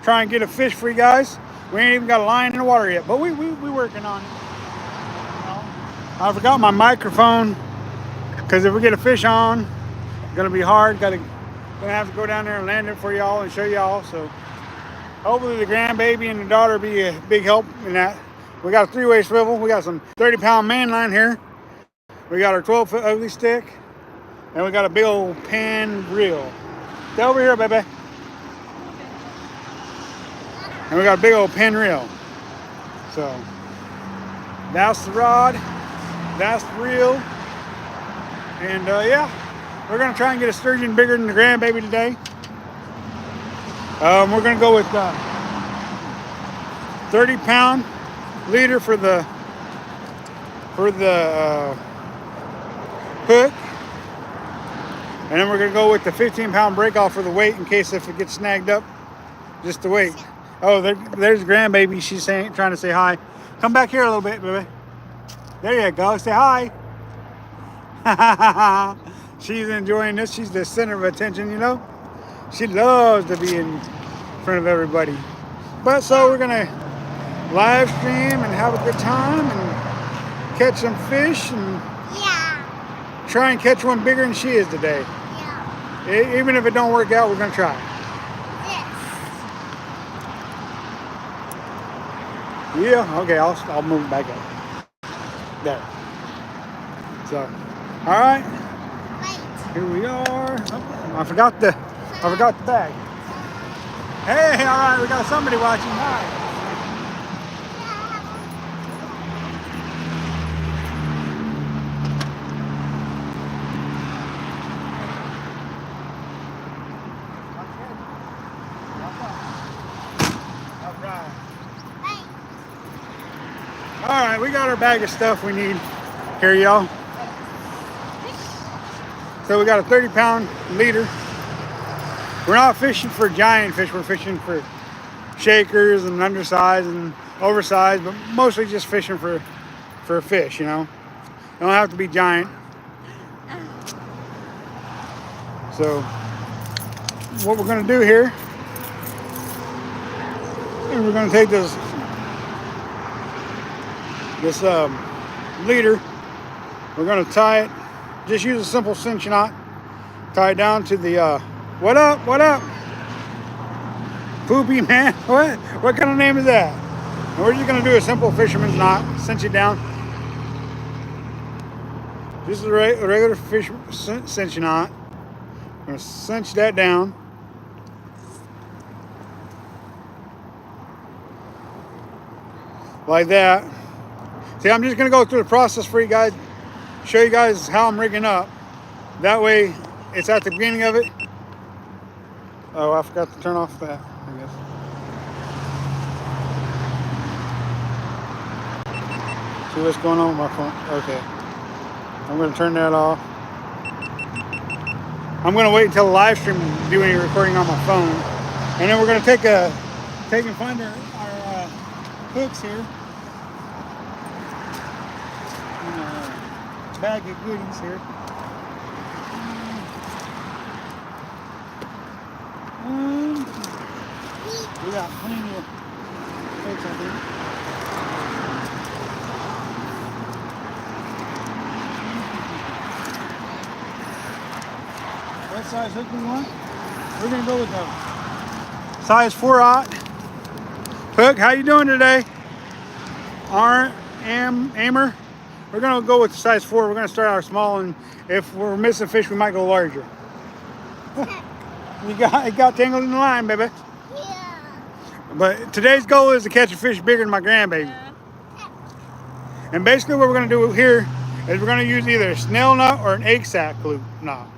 try and get a fish for you guys. We ain't even got a line in the water yet, but we working on it. I forgot my microphone because if we get a fish on, it's gonna be hard. Gonna have to go down there and land it for y'all and show y'all. So hopefully the grandbaby and the daughter be a big help in that. We got a 3-way swivel. We got some 30-pound main line here. We got our 12-foot ugly stick, and we got a big old pan reel. Stay over here, baby. And we got a big old pin reel. So that's the rod, that's the reel, and yeah, we're gonna try and get a sturgeon bigger than the grandbaby today. We're gonna go with 30-pound leader for the hook, and then we're gonna go with the 15-pound break off for the weight in case if it gets snagged up, just the weight. Oh, there's grandbaby. She's trying to say hi. Come back here a little bit, baby. There you go. Say hi. She's enjoying this. She's the center of attention, you know. She loves to be in front of everybody. But so we're gonna live stream and have a good time and catch some fish and try and catch one bigger than she is today. Even if it don't work out, we're gonna try. Yeah, okay, I'll move it back up. There. So, all right. Here we are. Oh, I forgot the bag. Hey, all right, we got somebody watching. Hi. All right, we got our bag of stuff we need here, y'all. So we got a 30-pound leader. We're not fishing for giant fish. We're fishing for shakers and undersized and oversized, but mostly just fishing for fish, you know. They don't have to be giant. So what we're gonna do here is we're gonna take this leader, we're going to tie it, just use a simple cinch knot, tie it down to the what up Poopy man, what kind of name is that? And we're just going to do a simple fisherman's knot, cinch it down. This is a regular fish cinch knot. I'm going to cinch that down. Like that. See, I'm just going to go through the process for you guys, show you guys how I'm rigging up. That way, it's at the beginning of it. Oh, I forgot to turn off that, I guess. See what's going on with my phone? Okay. I'm going to turn that off. I'm going to wait until the live stream to do any recording on my phone. And then we're going to take and find our hooks here. Bag of goodies here. We got plenty of hooks, I think. What size hook we want? We're gonna go with the size 4/0 hook. How you doing today? Aimer. We're gonna go with the size 4. We're gonna start out small, and if we're missing fish, we might go larger. It got tangled in the line, baby. Yeah. But today's goal is to catch a fish bigger than my grandbaby. Yeah. And basically, what we're gonna do here is we're gonna use either a snail knot or an egg sac loop knot,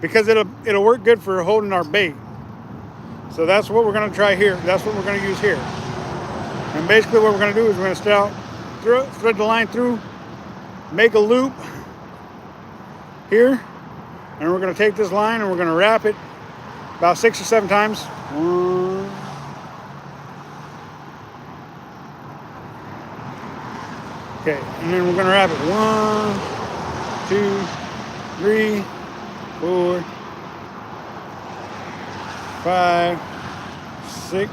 because it'll work good for holding our bait. So that's what we're gonna try here. That's what we're gonna use here. And basically, what we're gonna do is we're gonna start out, thread the line through. Make a loop here, and we're going to take this line and we're going to wrap it about 6 or 7 times. 1, okay, and then we're going to wrap it 1, 2, 3, 4, 5, 6, 6,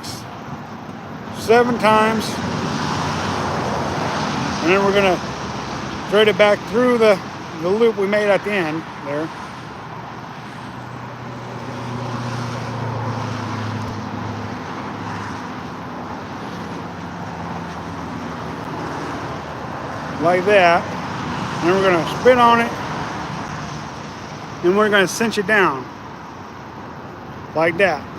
7 times. And then we're gonna thread it back through the loop we made at the end there. Like that. And then we're gonna spin on it. And we're gonna cinch it down. Like that.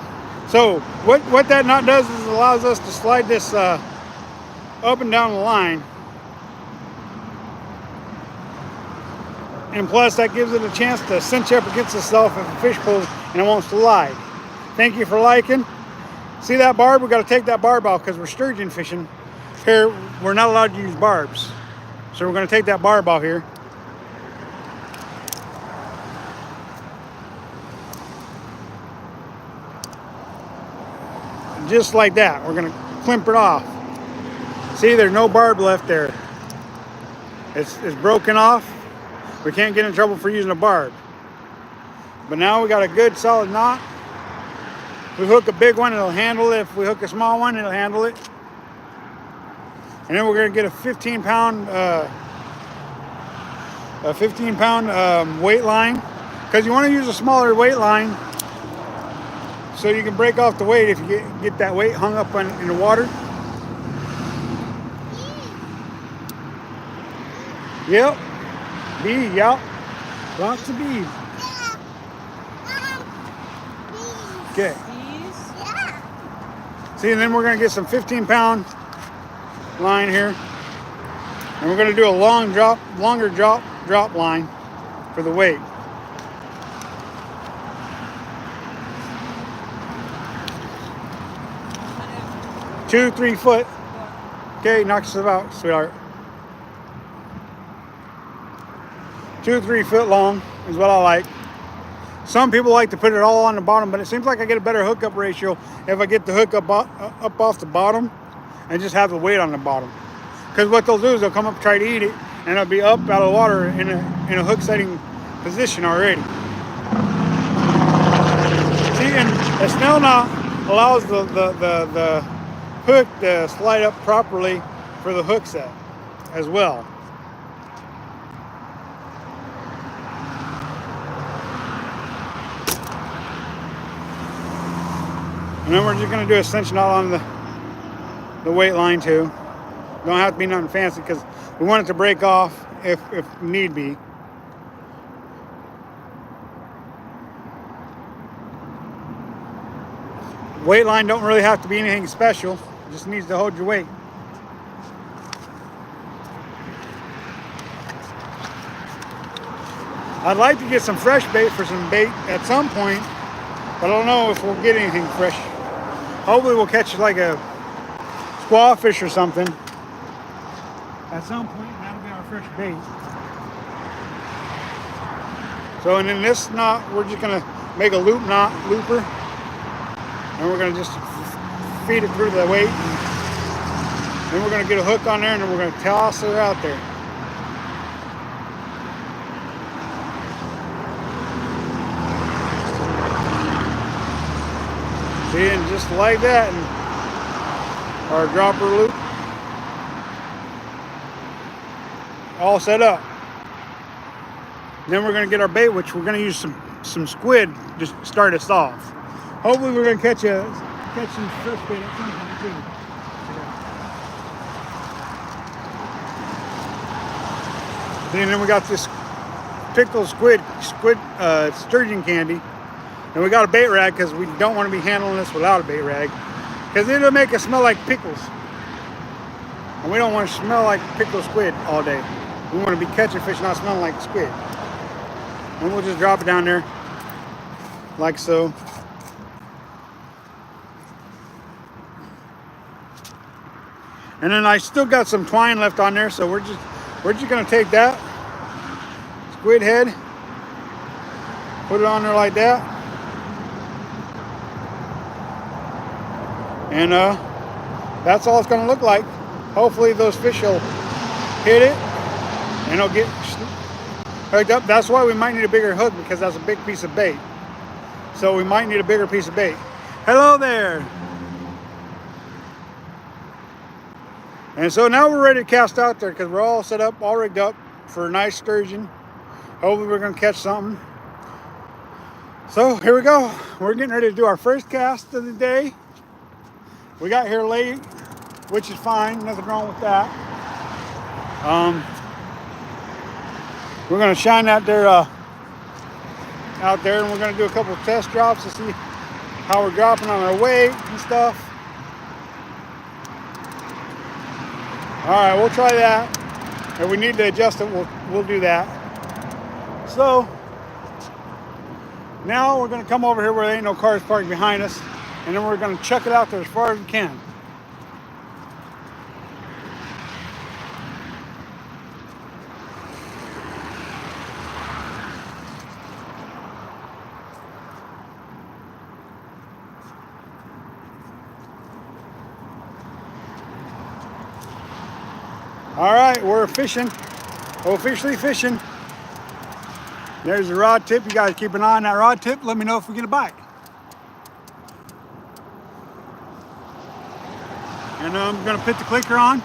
So what that knot does is it allows us to slide this up and down the line. And plus that gives it a chance to cinch up against itself if a fish pulls and it won't slide. Thank you for liking. See that barb? We got to take that barb off because we're sturgeon fishing. Here, we're not allowed to use barbs. So we're going to take that barb off here. Just like that. We're going to crimp it off. See, there's no barb left there. It's broken off. We can't get in trouble for using a barb. But now we got a good solid knot. If we hook a big one, it'll handle it. If we hook a small one, it'll handle it. And then we're going to get a 15-pound weight line, because you want to use a smaller weight line so you can break off the weight if you get that weight hung up in the water. Yep. Bee, yep. Lots of bees. Okay. See, and then we're going to get some 15-pound line here. And we're going to do a longer drop line for the weight. Two, 3 foot. Okay, knocks it out, sweetheart. 2 or 3 foot long is what I like. Some people like to put it all on the bottom, but it seems like I get a better hookup ratio if I get the hook up off the bottom and just have the weight on the bottom. Because what they'll do is they'll come up and try to eat it, and it'll be up out of the water in a hook setting position already. See, and a snell knot allows the hook to slide up properly for the hook set as well. And then we're just going to do a cinch knot on the weight line too. Don't have to be nothing fancy because we want it to break off if need be. Weight line don't really have to be anything special. It just needs to hold your weight. I'd like to get some fresh bait for some bait at some point, but I don't know if we'll get anything fresh. Hopefully we'll catch like a squawfish or something at some point, and that'll be our fresh bait. So, and in this knot, we're just gonna make a looper, and we're gonna just feed it through the weight. And then we're gonna get a hook on there, and then we're gonna toss her out there. See, and just like that, and our dropper loop all set up. Then we're going to get our bait, which we're going to use some squid to start us off. Hopefully we're going to catch some fish bait at some point too. And then we got this pickled squid sturgeon candy. And we got a bait rag because we don't want to be handling this without a bait rag, because it'll make it smell like pickles. And we don't want to smell like pickled squid all day. We want to be catching fish, not smelling like squid. And we'll just drop it down there like so. And then I still got some twine left on there, so we're just gonna take that squid head, put it on there like that. And that's all it's going to look like. Hopefully those fish will hit it and it'll get hooked up. That's why we might need a bigger hook, because that's a big piece of bait. So we might need a bigger piece of bait. Hello there. And so now we're ready to cast out there because we're all set up, all rigged up for a nice sturgeon. Hopefully we're going to catch something. So here we go. We're getting ready to do our first cast of the day. We got here late, which is fine. Nothing wrong with that. We're going to shine that there out there, and we're going to do a couple of test drops to see how we're dropping on our weight and stuff. All right, we'll try that. If we need to adjust it, we'll do that. So now we're going to come over here where there ain't no cars parked behind us, and then we're going to check it out there as far as we can. All right, we're fishing, officially fishing. There's the rod tip. You guys keep an eye on that rod tip. Let me know if we get a bite. And I'm gonna put the clicker on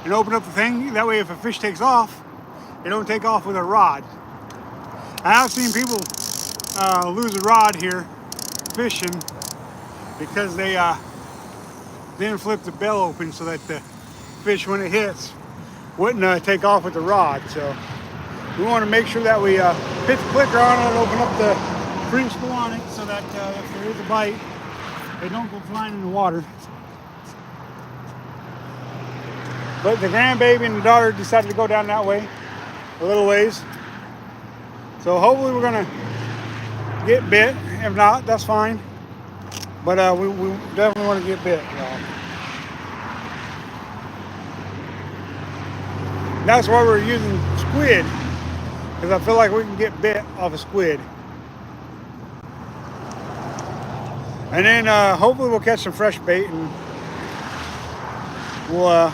and open up the thing. That way if a fish takes off, it don't take off with a rod. I have seen people lose a rod here fishing because they didn't flip the bell open so that the fish, when it hits, wouldn't take off with the rod. So we want to make sure that we hit the clicker on it and open up the crucible on it so that if there is a bite, they don't go flying in the water. But the grandbaby and the daughter decided to go down that way, a little ways. So hopefully we're gonna get bit. If not, that's fine. But we definitely want to get bit, y'all. That's why we're using squid, because I feel like we can get bit off a squid. And then hopefully we'll catch some fresh bait, and we'll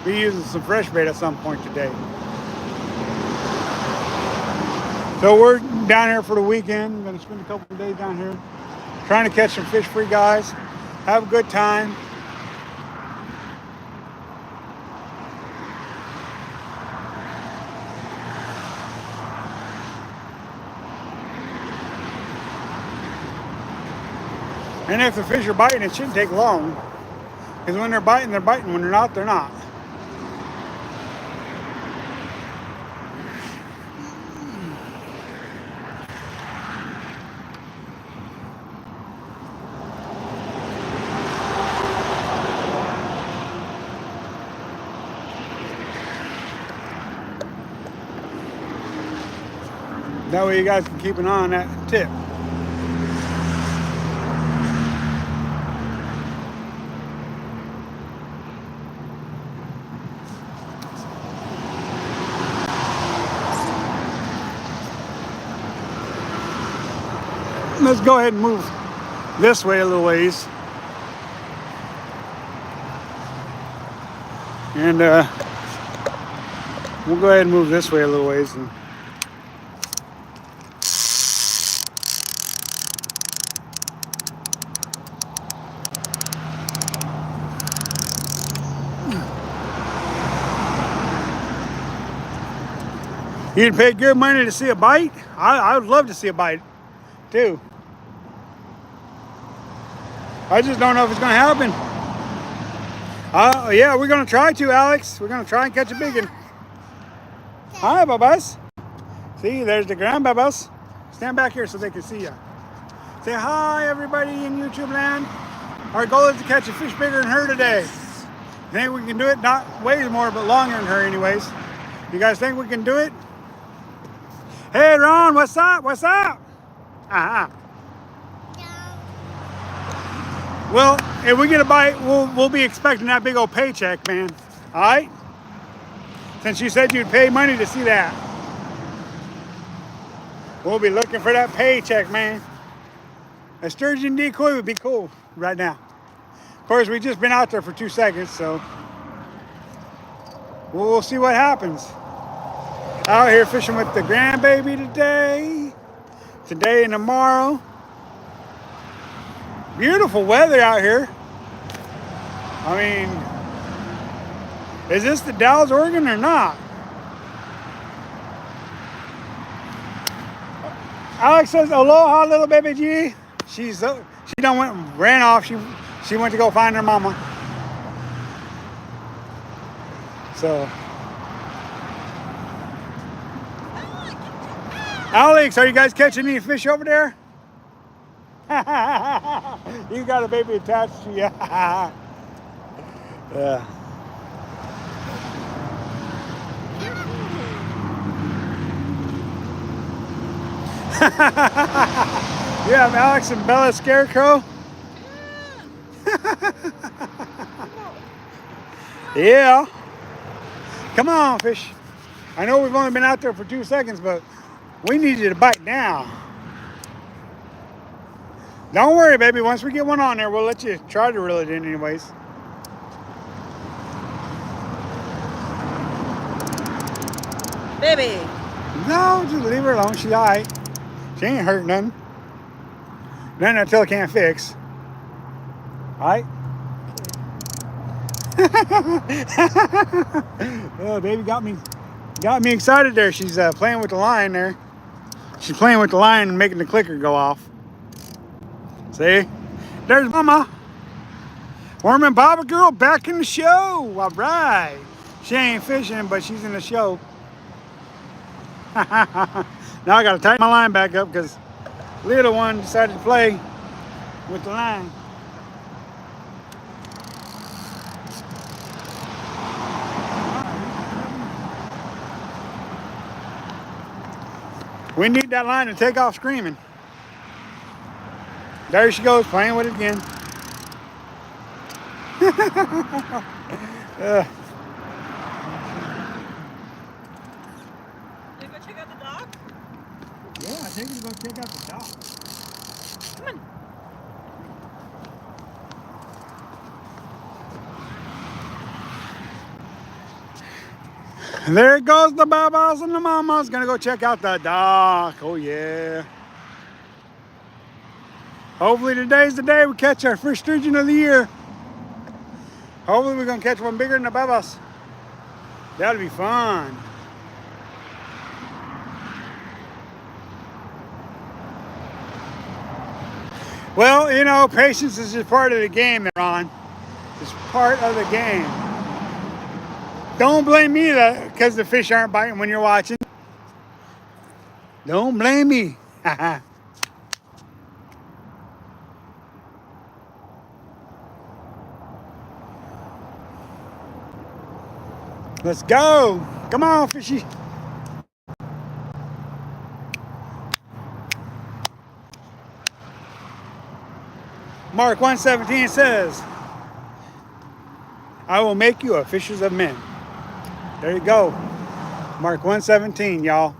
be using some fresh bait at some point today. So we're down here for the weekend. Gonna spend a couple of days down here trying to catch some fish for you guys. Have a good time. And if the fish are biting, it shouldn't take long. Because when they're biting, they're biting. When they're not, they're not. That way you guys can keep an eye on that tip. Let's go ahead and move this way a little ways. And we'll go ahead and move this way a little ways. And you'd pay good money to see a bite? I would love to see a bite too. I just don't know if it's going to happen. Yeah, we're going to try to, Alex. We're going to try and catch a big one. Hi, Babas. See, there's the grandbabas. Stand back here so they can see you. Say hi, everybody in YouTube land. Our goal is to catch a fish bigger than her today. Think we can do it? Not way more, but longer than her anyways. You guys think we can do it? Hey, Ron, what's up? What's up? Well, if we get a bite, we'll be expecting that big old paycheck, man. All right? Since you said you'd pay money to see that. We'll be looking for that paycheck, man. A sturgeon decoy would be cool right now. Of course, we've just been out there for 2 seconds, so we'll see what happens. Out here fishing with the grandbaby today and tomorrow. Beautiful weather out here. I mean, Is this the Dallas organ or not? Alex says, aloha, little baby G. She done went and ran off. She went to go find her mama. So, Alex, are you guys catching any fish over there? You got a baby attached to you. Yeah. You have Alex and Bella Scarecrow? Yeah. Come on, fish. I know we've only been out there for 2 seconds, but we need you to bite now. Don't worry, baby. Once we get one on there, we'll let you try to reel it in anyways. Baby. No, just leave her alone. She's all right. She ain't hurt nothing. Nothing until it can't fix. All right? Oh, baby got me excited there. She's playing with the line there. She's playing with the line and making the clicker go off. See? There's Mama. Worm and Baba girl back in the show. All right. She ain't fishing, but she's in the show. Now I got to tighten my line back up because little one decided to play with the line. We need that line to take off screaming. There she goes, playing with it again. You go check out the dog? Yeah, I think you go check out the dog. Come on. There goes the babas and the mamas. Gonna go check out the dock. Oh yeah. Hopefully today's the day we catch our first sturgeon of the year. Hopefully we're gonna catch one bigger than the babas. That'll be fun. Well, you know, patience is just part of the game they're on. It's part of the game. Don't blame me because the fish aren't biting when you're watching. Don't blame me. Let's go. Come on, fishy. Mark 1:17 says, I will make you a fishers of men. There you go. Mark 1:17, y'all.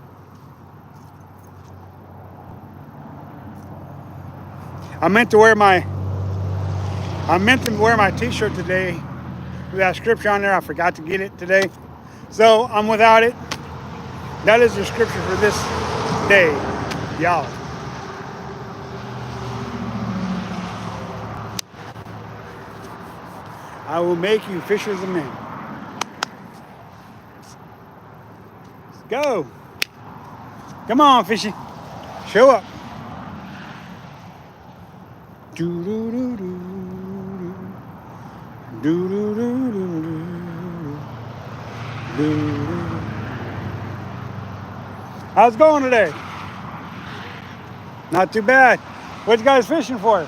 I meant to wear my t-shirt today with that scripture on there. I forgot to get it today. So I'm without it. That is the scripture for this day, y'all. I will make you fishers of men. Let's go. Come on, fishy. Show up. How's it going today? Not too bad. What you guys fishing for?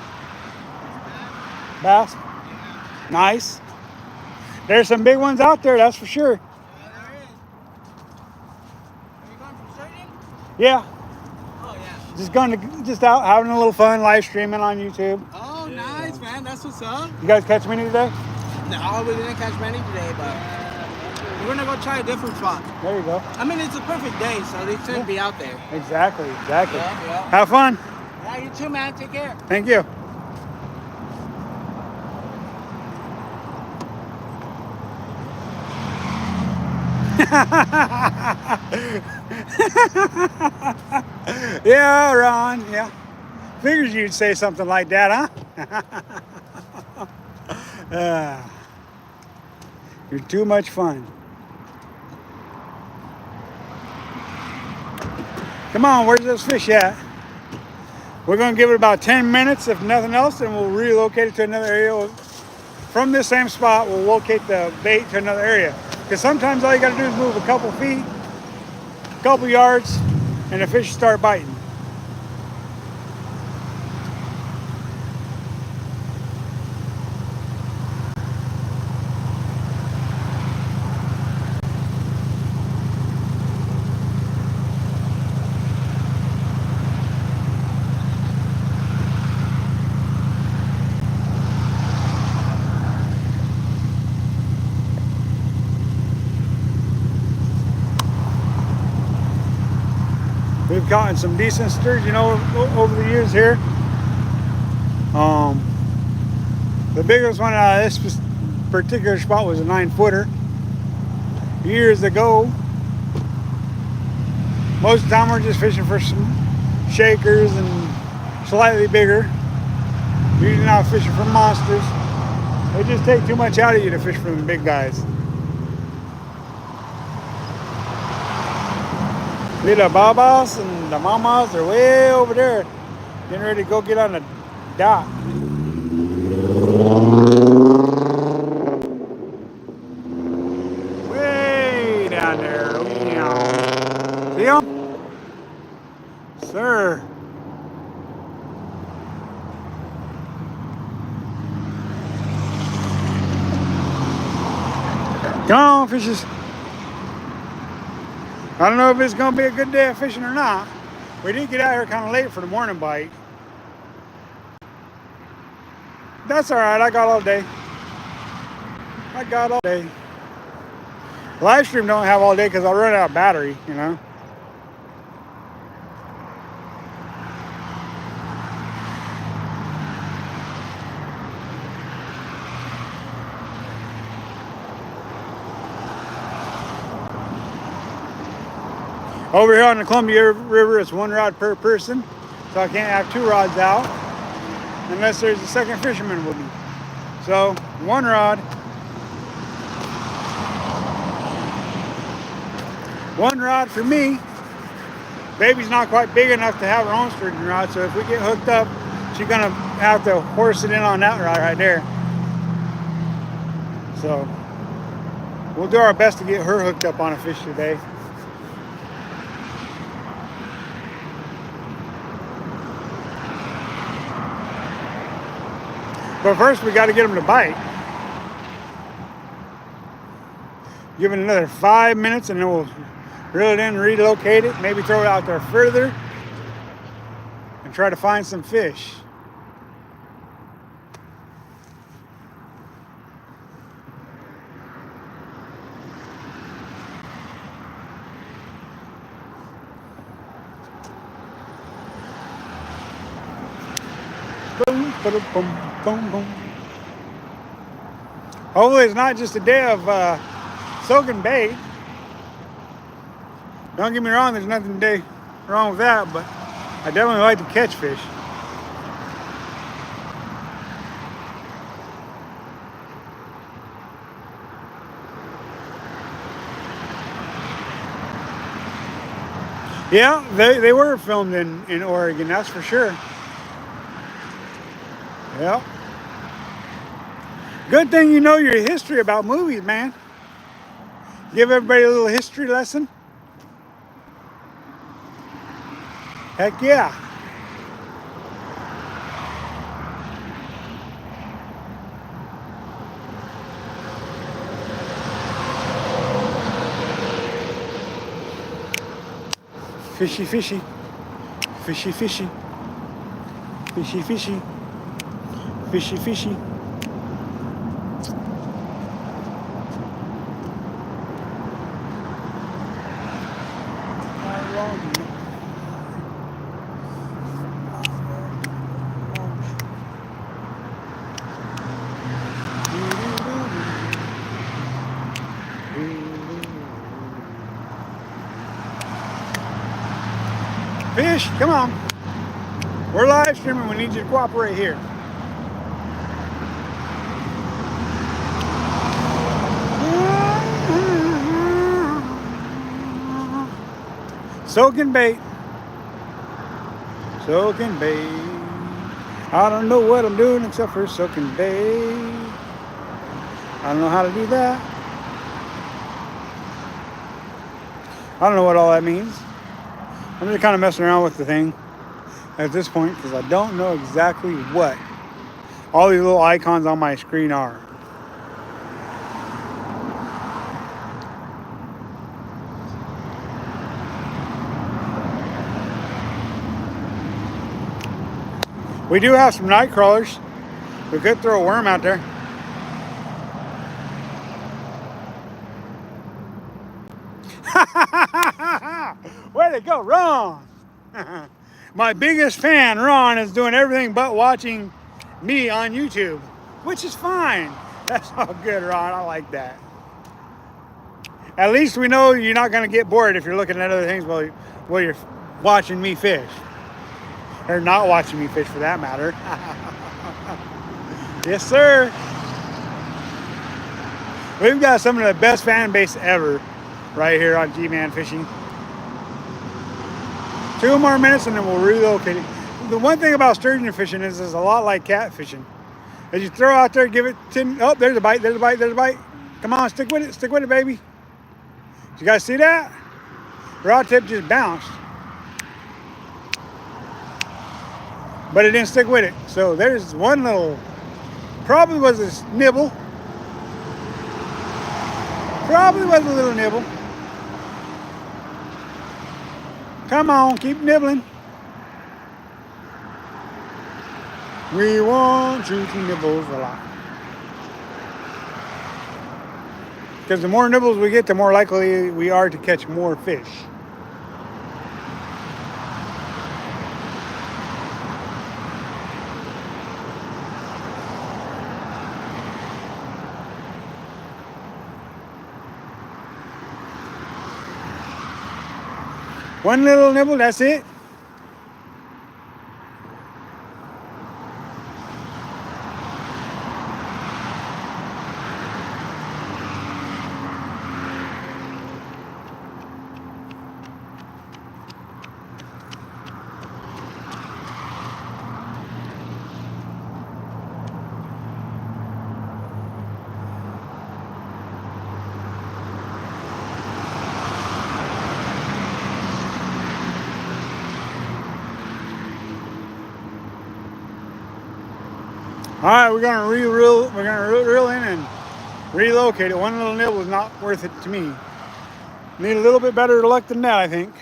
Bass? Nice. There's some big ones out there, that's for sure. Yeah, there is. Are you going from Sturgeon? Yeah. Oh, yeah. Just out having a little fun, live streaming on YouTube. Oh, nice, man. That's what's up. You guys catch many today? No, we didn't catch many today, but we're going to go try a different spot. There you go. I mean, it's a perfect day, so they shouldn't be out there. Exactly. Yeah. Have fun. Yeah, you too, man. Take care. Thank you. Yeah, Ron. Yeah. Figures you'd say something like that, huh? You're too much fun. Come on, where's those fish at? We're gonna give it about 10 minutes, if nothing else, and we'll relocate it to another area. From this same spot, we'll locate the bait to another area. Because sometimes all you gotta do is move a couple feet, a couple yards, and the fish start biting. We've caught some decent sturgeon over the years here. The biggest one out of this particular spot was a 9-footer. Years ago, most of the time we're just fishing for some shakers and slightly bigger. Usually not fishing for monsters. They just take too much out of you to fish for the big guys. The babas and the mamas are way over there, getting ready to go get on the dock. Way down there. See them? Sir. Come on, fishes. I don't know if it's going to be a good day of fishing or not. We did get out here kind of late for the morning bite. That's all right. I got all day. Live stream don't have all day because I'll run out of battery, you know. Over here on the Columbia River, it's 1 rod per person, so I can't have 2 rods out unless there's a second fisherman with me. So 1 rod. 1 rod for me. Baby's not quite big enough to have her own sturgeon rod, so if we get hooked up, she's gonna have to horse it in on that rod right there. So we'll do our best to get her hooked up on a fish today. But first, we got to get them to bite. Give it another 5 minutes, and then we'll reel it in, relocate it, maybe throw it out there further, and try to find some fish. Boom, boom, boom, boom, boom. Hopefully it's not just a day of soaking bait. Don't get me wrong, there's nothing wrong with that, but I definitely like to catch fish. Yeah, they were filmed in Oregon, that's for sure. Yeah. Good thing you know your history about movies, man. Give everybody a little history lesson. Heck yeah. Fishy, fishy. Fishy, fishy. Fishy, fishy. Fishy, fishy. Fish, come on. We're live streaming. We need you to cooperate here. Soaking bait. Soaking bait. I don't know what I'm doing except for soaking bait. I don't know how to do that. I don't know what all that means. I'm just kind of messing around with the thing at this point because I don't know exactly what all these little icons on my screen are. We do have some night crawlers. We could throw a worm out there. Way to go, Ron! My biggest fan, Ron, is doing everything but watching me on YouTube, which is fine. That's all good, Ron. I like that. At least we know you're not going to get bored if you're looking at other things while you're watching me fish. Or not watching me fish, for that matter. Yes, sir. We've got some of the best fan base ever right here on Gman Fishing. 2 more minutes and then we'll relocate it. The one thing about sturgeon fishing is it's a lot like cat fishing. As you throw out there, give it 10. Oh, there's a bite, there's a bite, there's a bite. Come on, stick with it, baby. You guys see that? Rod tip just bounced. But it didn't stick with it. So there's one little, probably was a nibble. Probably was a little nibble. Come on, keep nibbling. We want you to nibbles a lot. Because the more nibbles we get, the more likely we are to catch more fish. One little nibble, that's it. All right, we're gonna reel in and relocate it. One little nibble is not worth it to me. Need a little bit better luck than that, I think.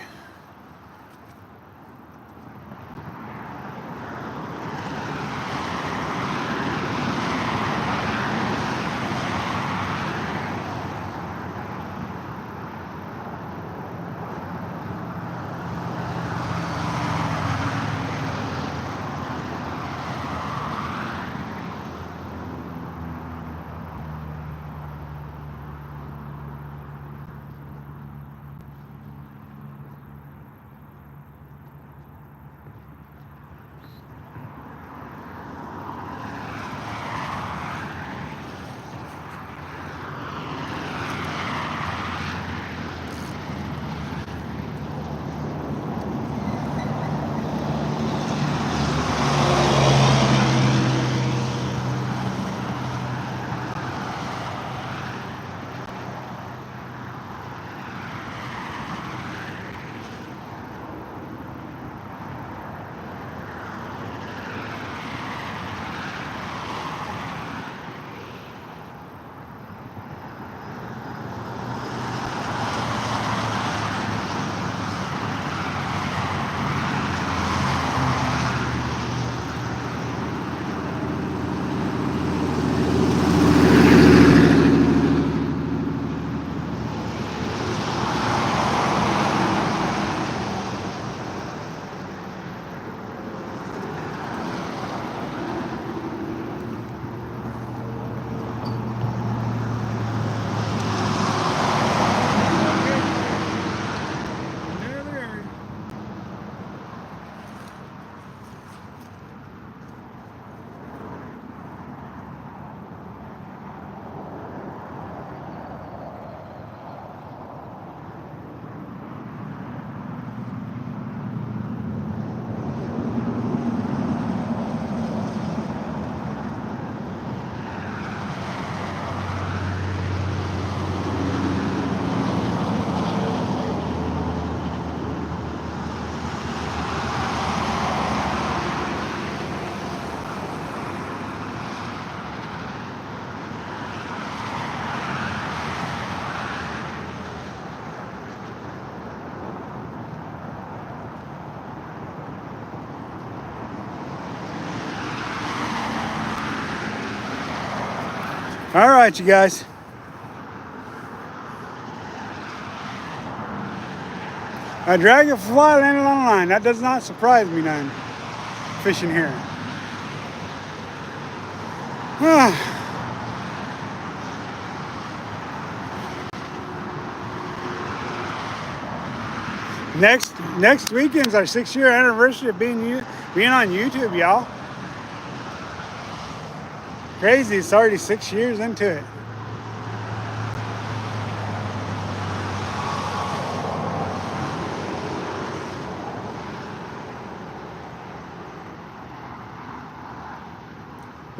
All right, you guys. A dragonfly landed on a line. That does not surprise me none. Fishing here. Next weekend's our 6-year anniversary of being on YouTube, y'all. Crazy, it's already 6 years into it.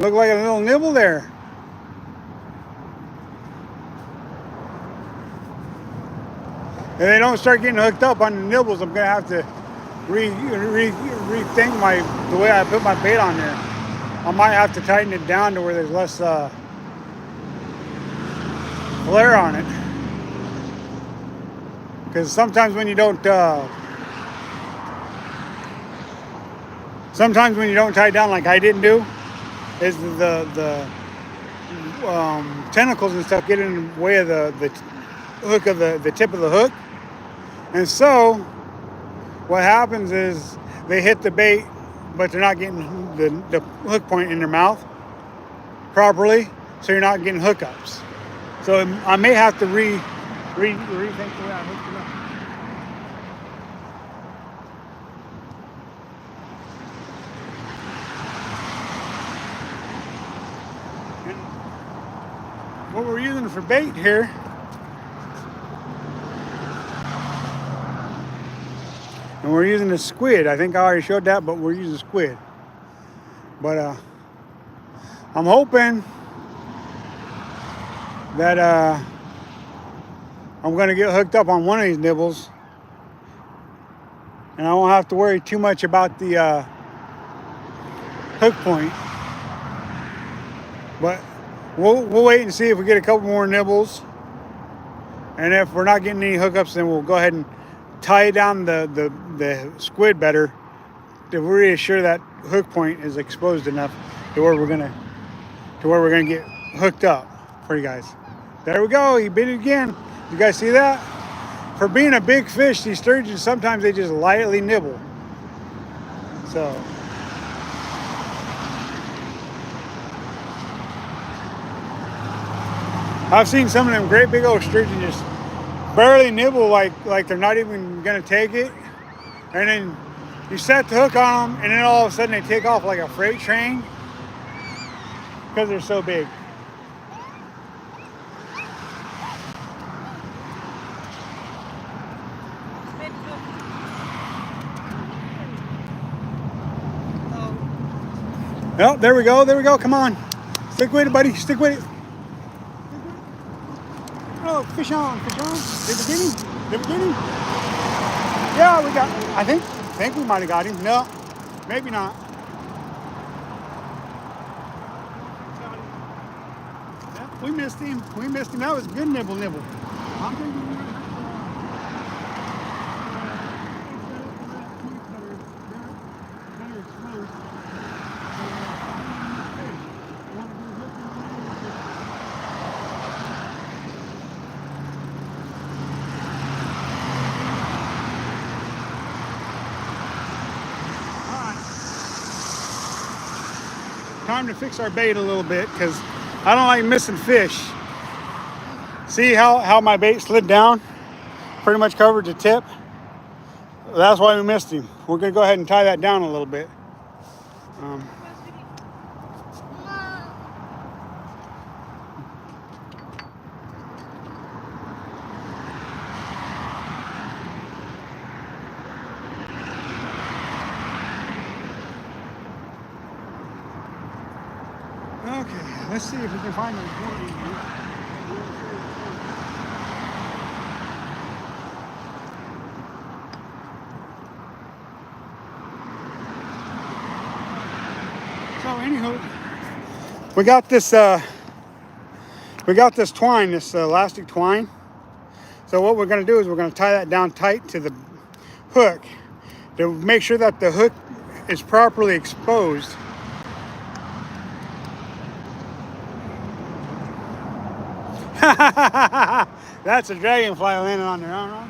Look like a little nibble there. If they don't start getting hooked up on the nibbles, I'm gonna have to rethink the way I put my bait on there. I might have to tighten it down to where there's less flare on it. Because sometimes when you don't tie it down like I didn't do, is the tentacles and stuff get in the way of the hook of the tip of the hook. And so what happens is they hit the bait, but they're not getting the hook point in their mouth properly, so you're not getting hookups. So I may have to rethink the way I hooked it up. And what we're using for bait here and we're using a squid. I think I already showed that, but we're using squid. But I'm hoping that I'm going to get hooked up on one of these nibbles, and I won't have to worry too much about the hook point. But we'll wait and see if we get a couple more nibbles, and if we're not getting any hookups, then we'll go ahead and tie down the squid better to reassure that hook point is exposed enough to where we're gonna get hooked up for you guys. There we go. He bit it again. You guys see that? For being a big fish, these sturgeons sometimes they just lightly nibble. So I've seen some of them great big old sturgeons just barely nibble like they're not even gonna take it, and then you set the hook on them, and then all of a sudden they take off like a freight train because they're so big. Oh, there we go. Come on, stick with it, buddy. Stick with it. Oh, fish on. They're beginning. Yeah, we got. I think we might have got him. No, maybe not. Yeah, we missed him. That was a good nibble. I'm thinking time to fix our bait a little bit because I don't like missing fish. See how my bait slid down? Pretty much covered the tip. That's why we missed him. We're going to go ahead and tie that down a little bit. Okay, let's see if we can find a recording here. So anywho, we got this twine, this elastic twine. So what we're going to do is we're going to tie that down tight to the hook to make sure that the hook is properly exposed. That's a dragonfly landing on there, huh?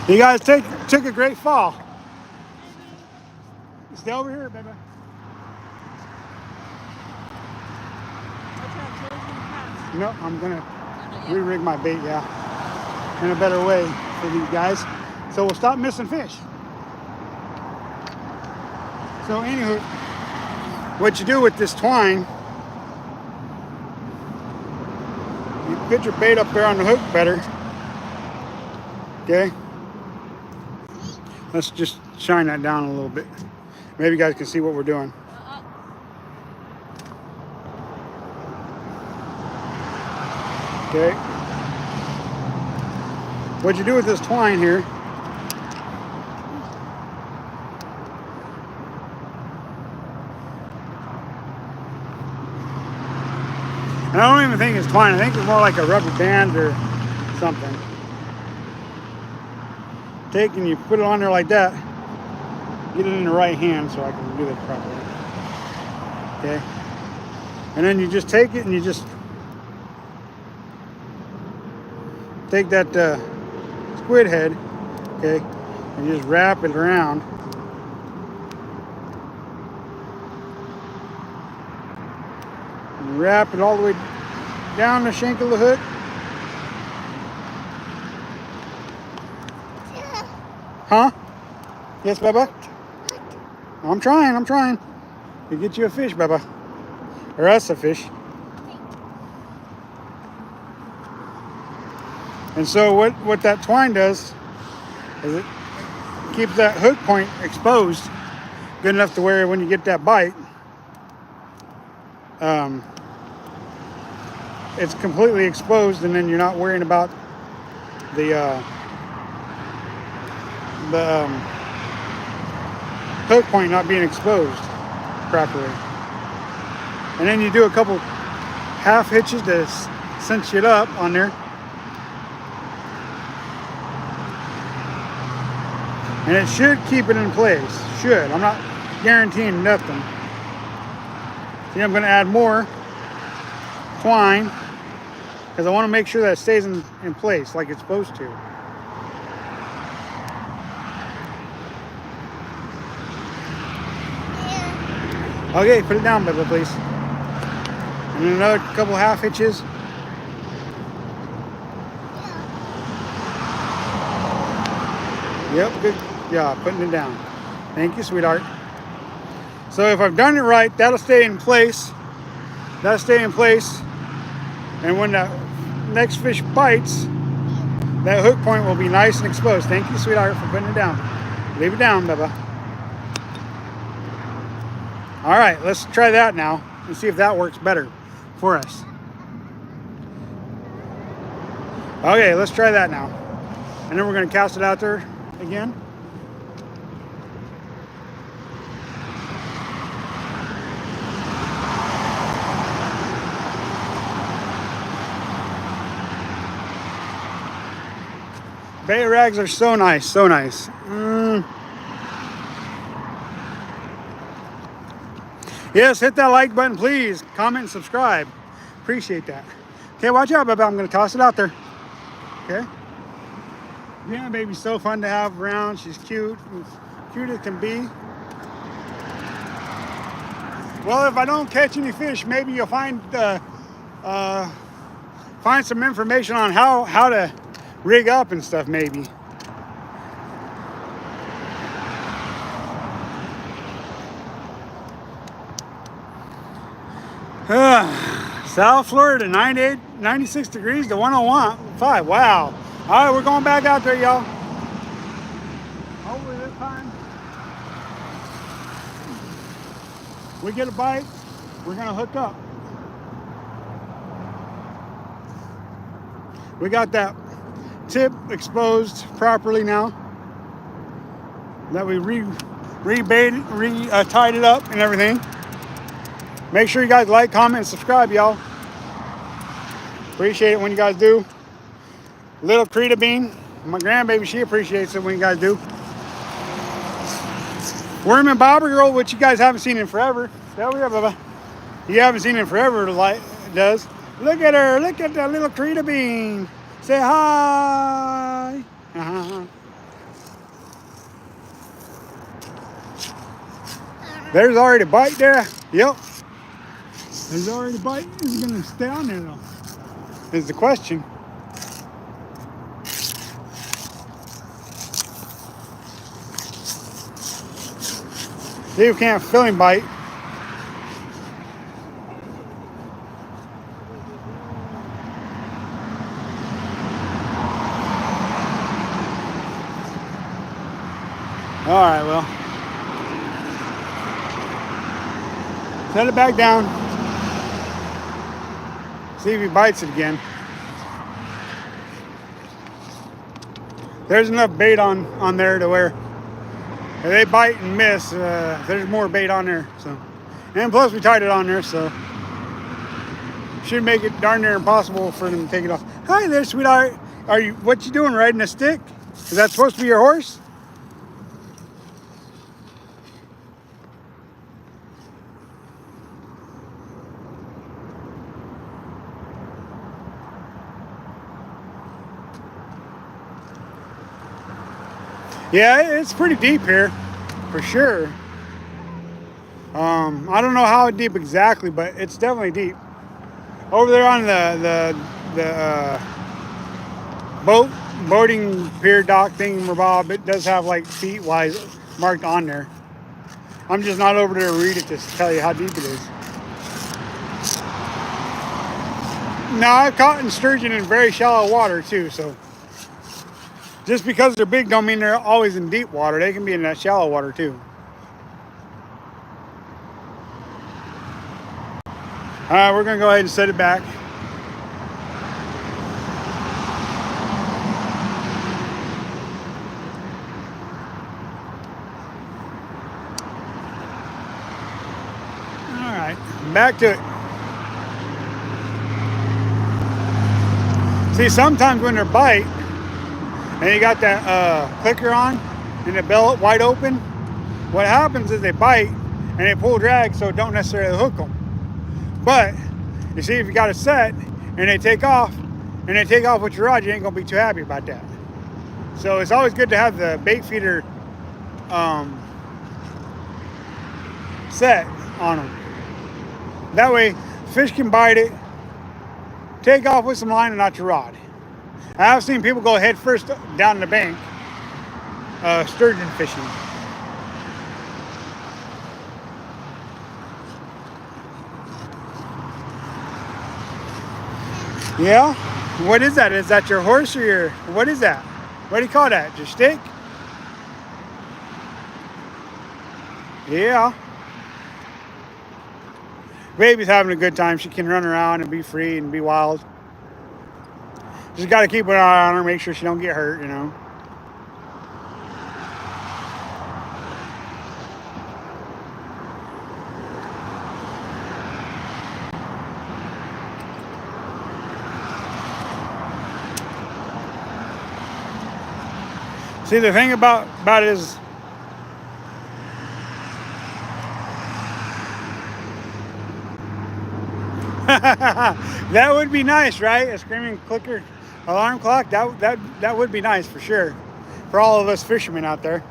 You guys took a great fall. Stay over here, baby. No, I'm gonna re-rig my bait, in a better way for these guys, so we'll stop missing fish. So anywho, what you do with this twine, you put your bait up there on the hook better. Okay. Let's just shine that down a little bit. Maybe you guys can see what we're doing. Okay. What you do with this twine here, and I don't even think it's twine, I think it's more like a rubber band or something. Take and you put it on there like that. Get it in the right hand so I can do this properly. Okay. And then you just take it and you just take that squid head, okay, and just wrap it around. And wrap it all the way down the shank of the hook. Huh? Yes, Bubba? I'm trying. To get you a fish, Bubba. Or us a fish. And so what that twine does is it keeps that hook point exposed good enough to where when you get that bite, it's completely exposed, and then you're not worrying about the hook point not being exposed properly. And then you do a couple half hitches to cinch it up on there. And it should keep it in place. Should. I'm not guaranteeing nothing. See, I'm going to add more twine because I want to make sure that it stays in place like it's supposed to. Okay, put it down, Bubba, please. And then another couple half hitches. Yep, good job putting it down. Thank you, sweetheart. So if I've done it right, that'll stay in place. That'll stay in place. And when that next fish bites, that hook point will be nice and exposed. Thank you, sweetheart, for putting it down. Leave it down, Bubba. All right, let's try that now and see if that works better for us. Okay, let's try that now. And then we're going to cast it out there again. Bait rags are so nice, so nice. Yes, hit that like button, please. Comment and subscribe. Appreciate that. Okay, watch out, Bubba. I'm going to toss it out there. Okay. Yeah, baby's so fun to have around. She's cute. Cute as can be. Well, if I don't catch any fish, maybe you'll find some information on how to rig up and stuff, maybe. South Florida, 96 degrees to 105. Wow. All right, we're going back out there, y'all. Hopefully this time we get a bite, we're going to hook up. We got that tip exposed properly now. That we tied it up and everything. Make sure you guys like, comment, and subscribe, y'all. Appreciate it when you guys do. Little Creta bean My grandbaby, she appreciates it when you guys do. Worm and Bobber Girl, which you guys haven't seen in forever. Over here, Bubba. You haven't seen in forever, like does. Look at her. Look at that little Creta bean. Say hi. There's already a bite there. Yep. There's already a bite. Is it going to stay on there, though? Is the question. See if we can't feel him bite. All right, well. Set it back down. See if he bites it again. There's enough bait on there to where if they bite and miss, there's more bait on there. So, and plus we tied it on there, so should make it darn near impossible for them to take it off. Hi there, sweetheart. What you doing, riding a stick? Is that supposed to be your horse? Yeah, it's pretty deep here, for sure. I don't know how deep exactly, but it's definitely deep. Over there on the boating pier dock thing, Bob, it does have like feet wise marked on there. I'm just not over there to read it to tell you how deep it is. Now I've caught sturgeon in very shallow water too, so. Just because they're big don't mean they're always in deep water. They can be in that shallow water too. All right, we're going to go ahead and set it back. All right, back to it. See, sometimes when they're bite, and you got that clicker on and the bellet wide open, what happens is they bite and they pull drag, so don't necessarily hook them. But you see, if you got it set and they take off with your rod, you ain't gonna be too happy about that. So it's always good to have the bait feeder set on them. That way fish can bite it, take off with some line and not your rod. I have seen people go head first down the bank, sturgeon fishing. Yeah? What is that? Is that your horse or your, what is that? What do you call that? Your stick? Yeah. Baby's having a good time. She can run around and be free and be wild. Just got to keep an eye on her, make sure she don't get hurt, you know. See, the thing about it is, that would be nice, right? A screaming clicker alarm clock, that would be nice for sure, for all of us fishermen out there.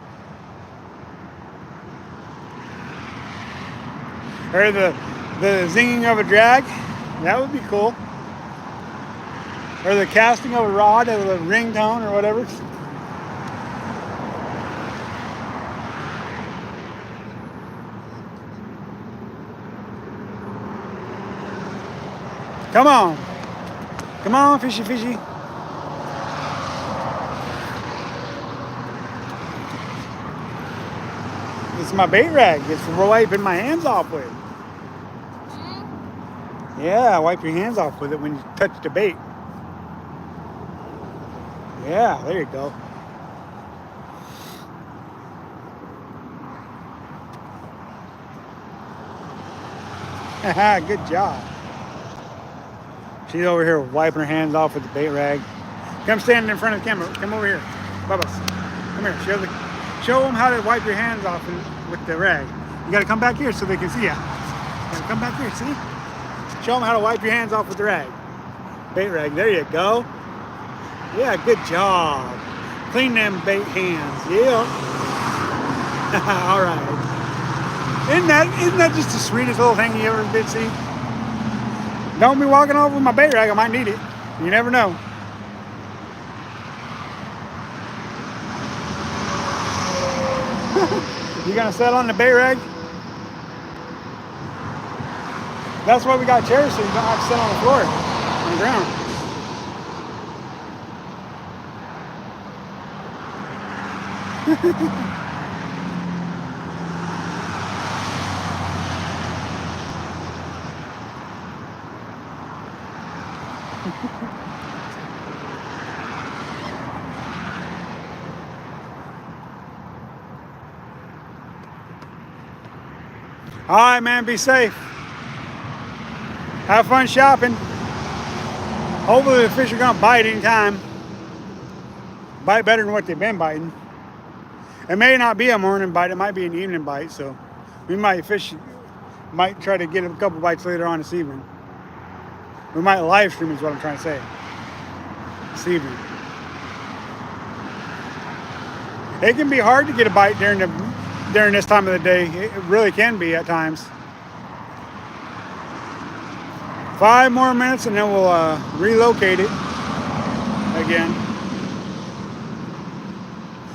Or the zinging of a drag, that would be cool. Or the casting of a rod of a ringtone or whatever. Come on. Come on, fishy, fishy. It's my bait rag. It's for wiping my hands off with. Yeah, wipe your hands off with it when you touch the bait. Yeah, there you go. Good job. She's over here wiping her hands off with the bait rag. Come stand in front of the camera. Come over here. Bubba. Come here. Show them how to wipe your hands off with the rag. You got to come back here so they can see you. Come back here, see? Show them how to wipe your hands off with the rag. Bait rag. There you go. Yeah, good job. Clean them bait hands. Yeah. All right. Isn't that just the sweetest little thing you ever did see? Don't be walking over with my bait rag. I might need it. You never know. You gonna sit on the bait rag? That's why we got chairs, so you don't have to sit on the floor, on the ground. All right, man, be safe. Have fun shopping. Hopefully the fish are gonna bite anytime. Bite better than what they've been biting. It may not be a morning bite, it might be an evening bite, so we might try to get a couple bites later on this evening. We might live stream is what I'm trying to say. This evening. It can be hard to get a bite during this time of the day. It really can be at times. 5 more minutes and then we'll relocate it again.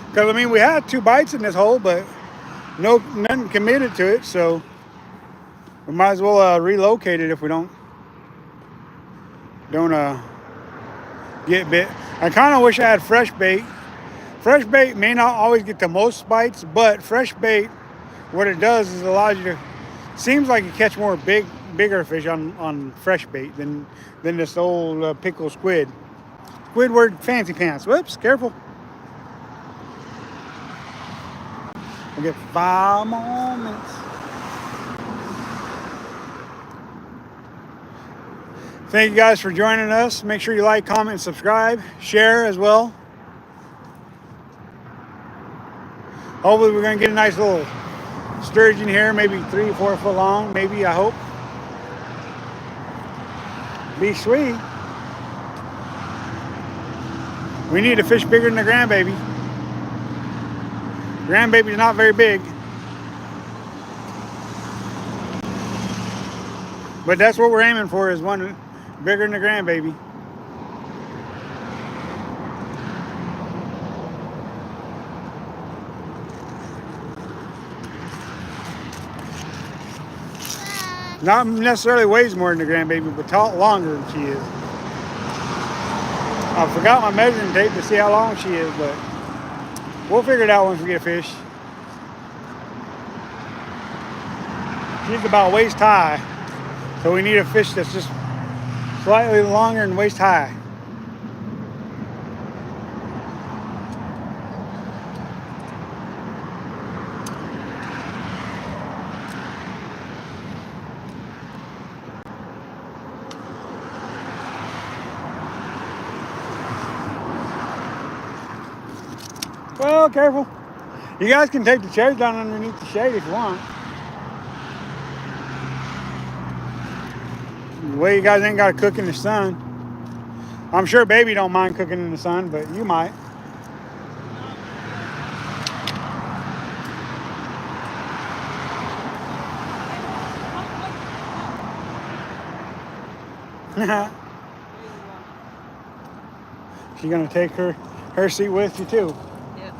Because I mean, we had 2 bites in this hole, but nothing committed to it, so we might as well relocate it if we don't get bit. I kind of wish I had fresh bait. Fresh bait may not always get the most bites, but fresh bait, what it does is it allows you to, seems like you catch more bigger fish on fresh bait than this old pickle squid. Squidward fancy pants. Whoops, careful. We'll get 5 more minutes. Thank you guys for joining us. Make sure you like, comment, and subscribe. Share as well. Hopefully we're going to get a nice little sturgeon here, maybe 3 or 4 foot long, maybe, I hope. Be sweet. We need a fish bigger than the grandbaby. Grandbaby's not very big. But that's what we're aiming for, is one bigger than the grandbaby. Not necessarily weighs more than the grandbaby, but longer than she is. I forgot my measuring tape to see how long she is, but we'll figure it out once we get a fish. She's about waist high, so we need a fish that's just slightly longer than waist high. Well, careful. You guys can take the chairs down underneath the shade if you want. The way you guys ain't got to cook in the sun. I'm sure baby don't mind cooking in the sun, but you might. She's gonna take her seat with you too. Yep.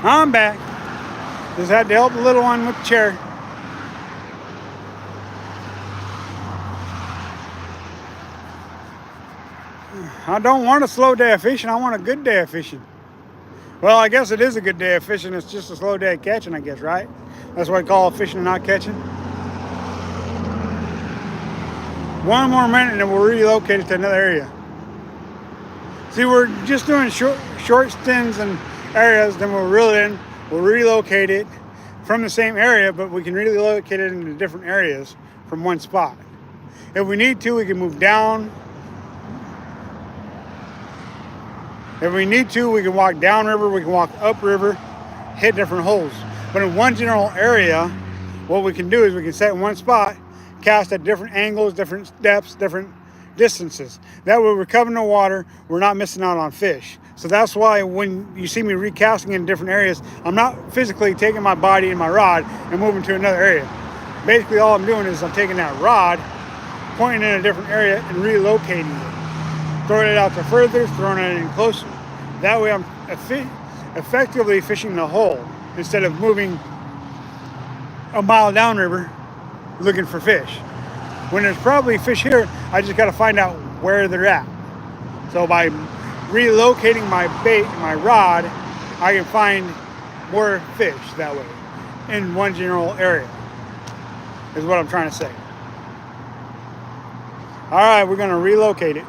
I'm back. Just had to help the little one with the chair. I don't want a slow day of fishing. I want a good day of fishing. Well, I guess it is a good day of fishing. It's just a slow day of catching, I guess, right? That's what I call fishing and not catching. One more minute and then we'll relocate it to another area. See, we're just doing short stints and areas, then we'll reel it in. We'll relocate it from the same area, but we can relocate it into different areas from one spot. If we need to, we can move down. If we need to, we can walk downriver, we can walk upriver, hit different holes. But in one general area, what we can do is we can set in one spot, cast at different angles, different depths, different distances. That way we're covering the water, we're not missing out on fish. So that's why when you see me recasting in different areas, I'm not physically taking my body and my rod and moving to another area. Basically all I'm doing is I'm taking that rod, pointing in a different area and relocating it. Throwing it out to further, throwing it in closer. That way I'm effectively fishing the hole instead of moving a mile downriver looking for fish. When there's probably fish here, I just got to find out where they're at. So by relocating my bait, my rod, I can find more fish that way in one general area, is what I'm trying to say. All right, we're going to relocate it.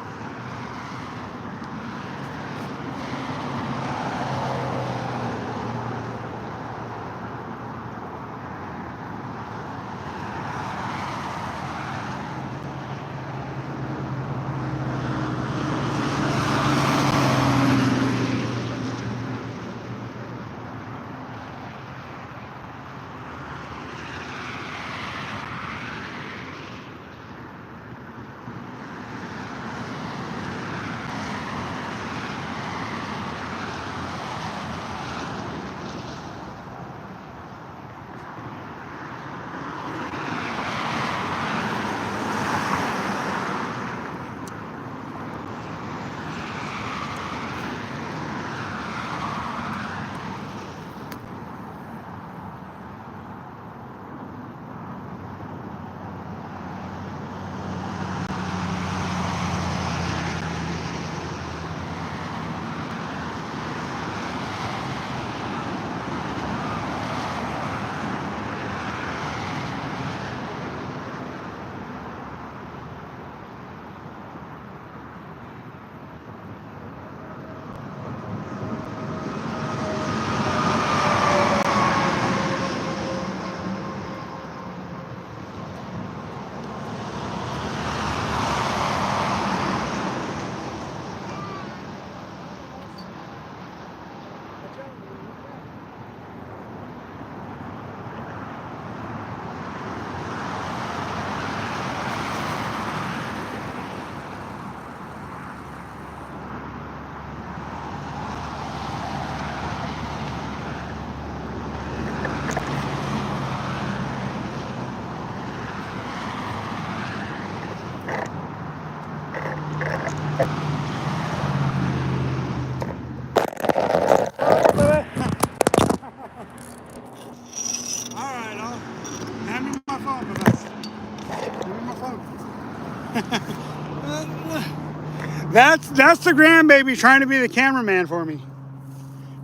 That's the grandbaby trying to be the cameraman for me.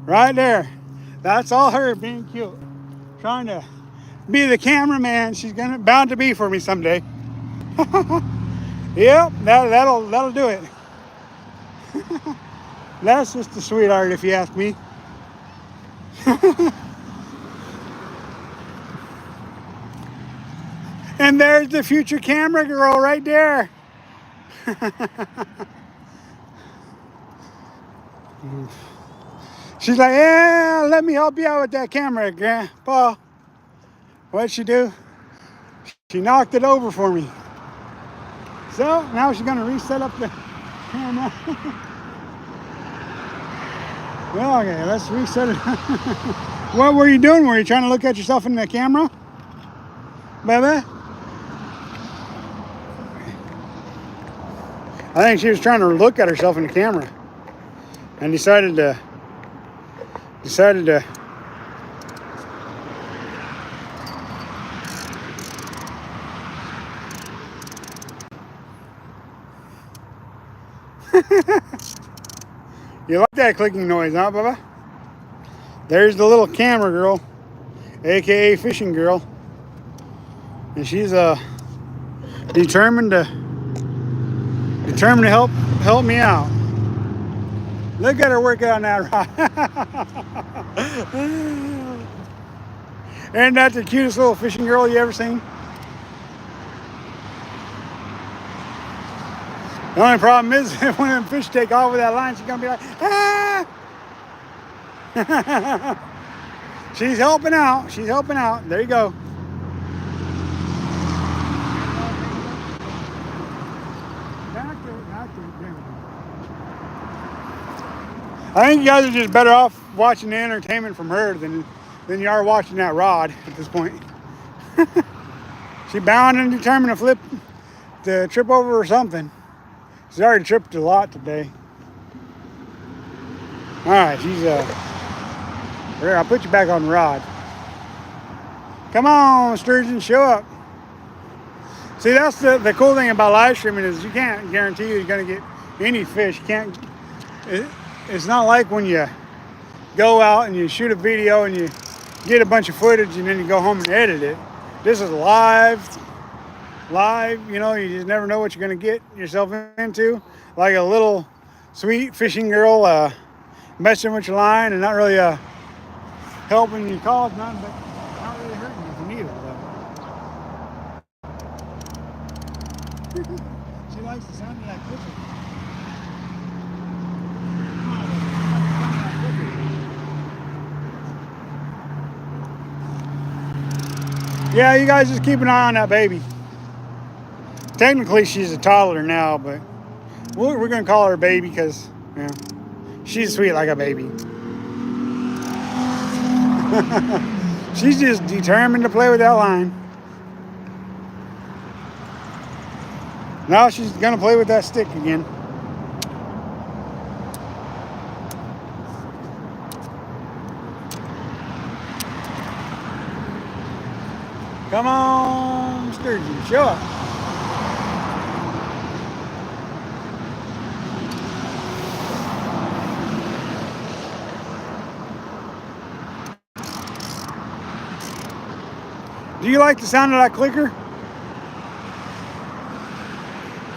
Right there. That's all her being cute. Trying to be the cameraman she's bound to be for me someday. Yep, that'll do it. That's just a sweetheart if you ask me. And there's the future camera girl right there. She's like, yeah, let me help you out with that camera, Grandpa. What'd she do? She knocked it over for me. So now she's gonna reset up the camera. Well, okay, let's reset it. What were you doing? Were you trying to look at yourself in the camera? Baby? I think she was trying to look at herself in the camera and decided to You like that clicking noise, huh, Bubba? There's the little camera girl, aka fishing girl, and she's determined to help me out. Look at her work out on that rod. Ain't that the cutest little fishing girl you ever seen? The only problem is when them fish take off with that line, she's gonna be like, ah! She's helping out. She's helping out. There you go. I think you guys are just better off watching the entertainment from her than you are watching that rod at this point. She bound and determined to trip over or something. She's already tripped a lot today. All right, she's here. I'll put you back on the rod. Come on, Sturgeon, show up. See, that's the cool thing about live streaming is you can't guarantee you're gonna get any fish. You can't. It's not like when you go out and you shoot a video and you get a bunch of footage and then you go home and edit it. This is live, you know, you just never know what you're going to get yourself into. Like a little sweet fishing girl messing with your line and not really helping you cause none, but not really hurting you either. She likes the sound of that clicking. Yeah, you guys just keep an eye on that baby. Technically, she's a toddler now, but we're going to call her baby because, yeah, she's sweet like a baby. She's just determined to play with that line. Now she's going to play with that stick again. Come on, Sturgeon, show up. Do you like the sound of that clicker?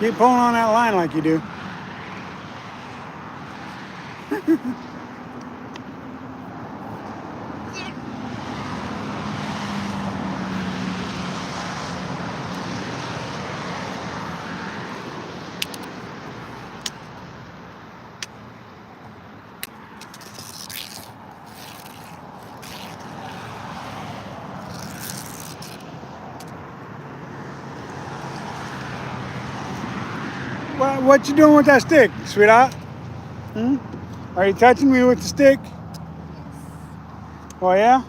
Keep pulling on that line like you do. What you doing with that stick, sweetheart? Are you touching me with the stick? Oh, yeah?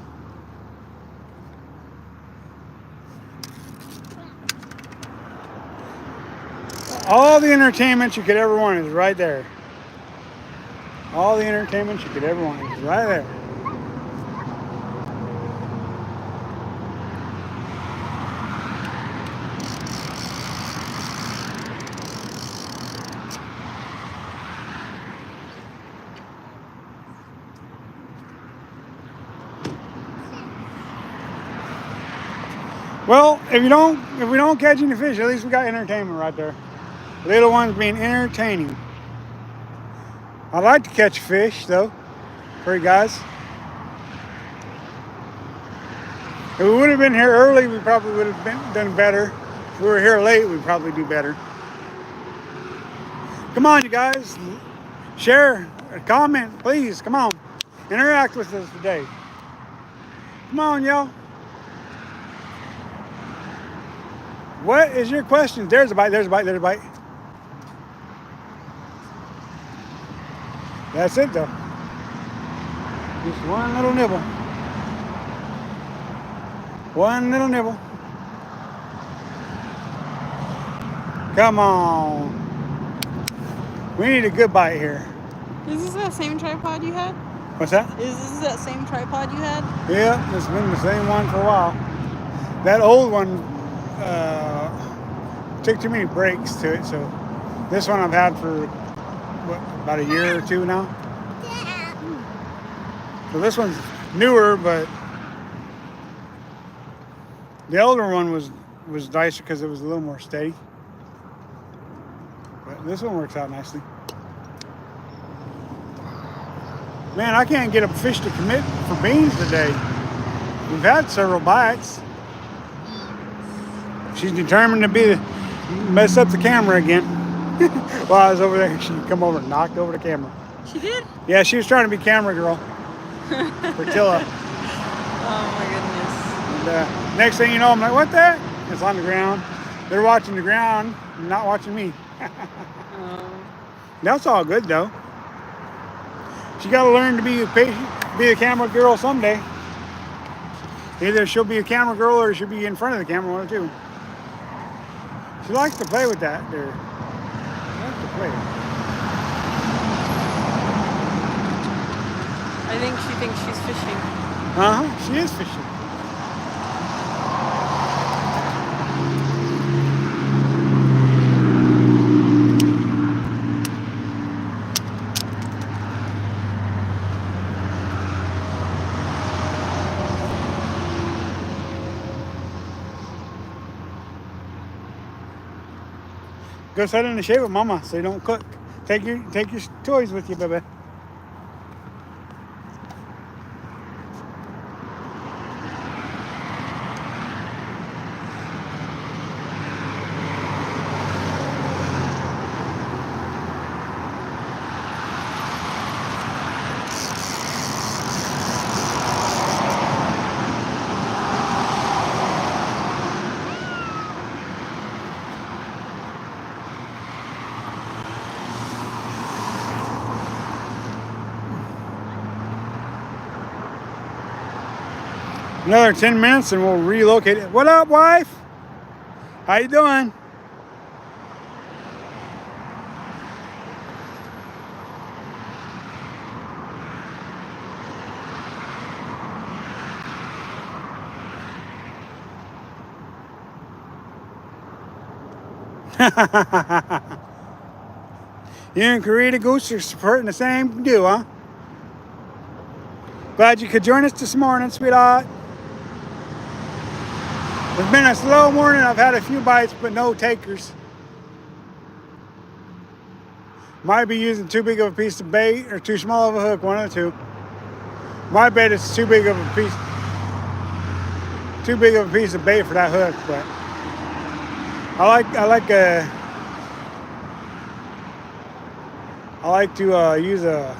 All the entertainment you could ever want is right there. All the entertainment you could ever want is right there. Well, if we don't catch any fish, at least we got entertainment right there. Little ones being entertaining. I'd like to catch fish though, for you guys. If we would have been here early, we probably would have done better. If we were here late, we'd probably do better. Come on, you guys. Share, comment, please. Come on. Interact with us today. Come on, y'all. What is your question? There's a bite, there's a bite, there's a bite. That's it though. Just one little nibble. One little nibble. Come on. We need a good bite here. Is this that same tripod you had? What's that? Is this that same tripod you had? Yeah, it's been the same one for a while. That old one took too many breaks to it, so this one I've had for what, about a year or two now. So this one's newer, but the older one was nicer because it was a little more steady. But this one works out nicely. Man, I can't get a fish to commit for beans today. We've had several bites. She's determined to mess up the camera again. While I was over there, she come over and knocked over the camera. She did? Yeah, she was trying to be camera girl for Tilla. Oh my goodness. And next thing you know, I'm like, what the heck? It's on the ground. They're watching the ground, not watching me. Oh. That's all good though. She got to learn to be a camera girl someday. Either she'll be a camera girl or she'll be in front of the camera, one or two. She likes to play with that there. She likes to play. I think she thinks she's fishing. Uh-huh, she is fishing. Go sit in the shade with Mama so you don't cook. Take your toys with you, baby. Another 10 minutes and we'll relocate it. What up, wife? How you doing? You and Karita Goose are supporting the same deal, huh? Glad you could join us this morning, sweetheart. It's been a slow morning. I've had a few bites, but no takers. Might be using too big of a piece of bait or too small of a hook, one of the two. My bet is too big of a piece of bait for that hook, but I like to use a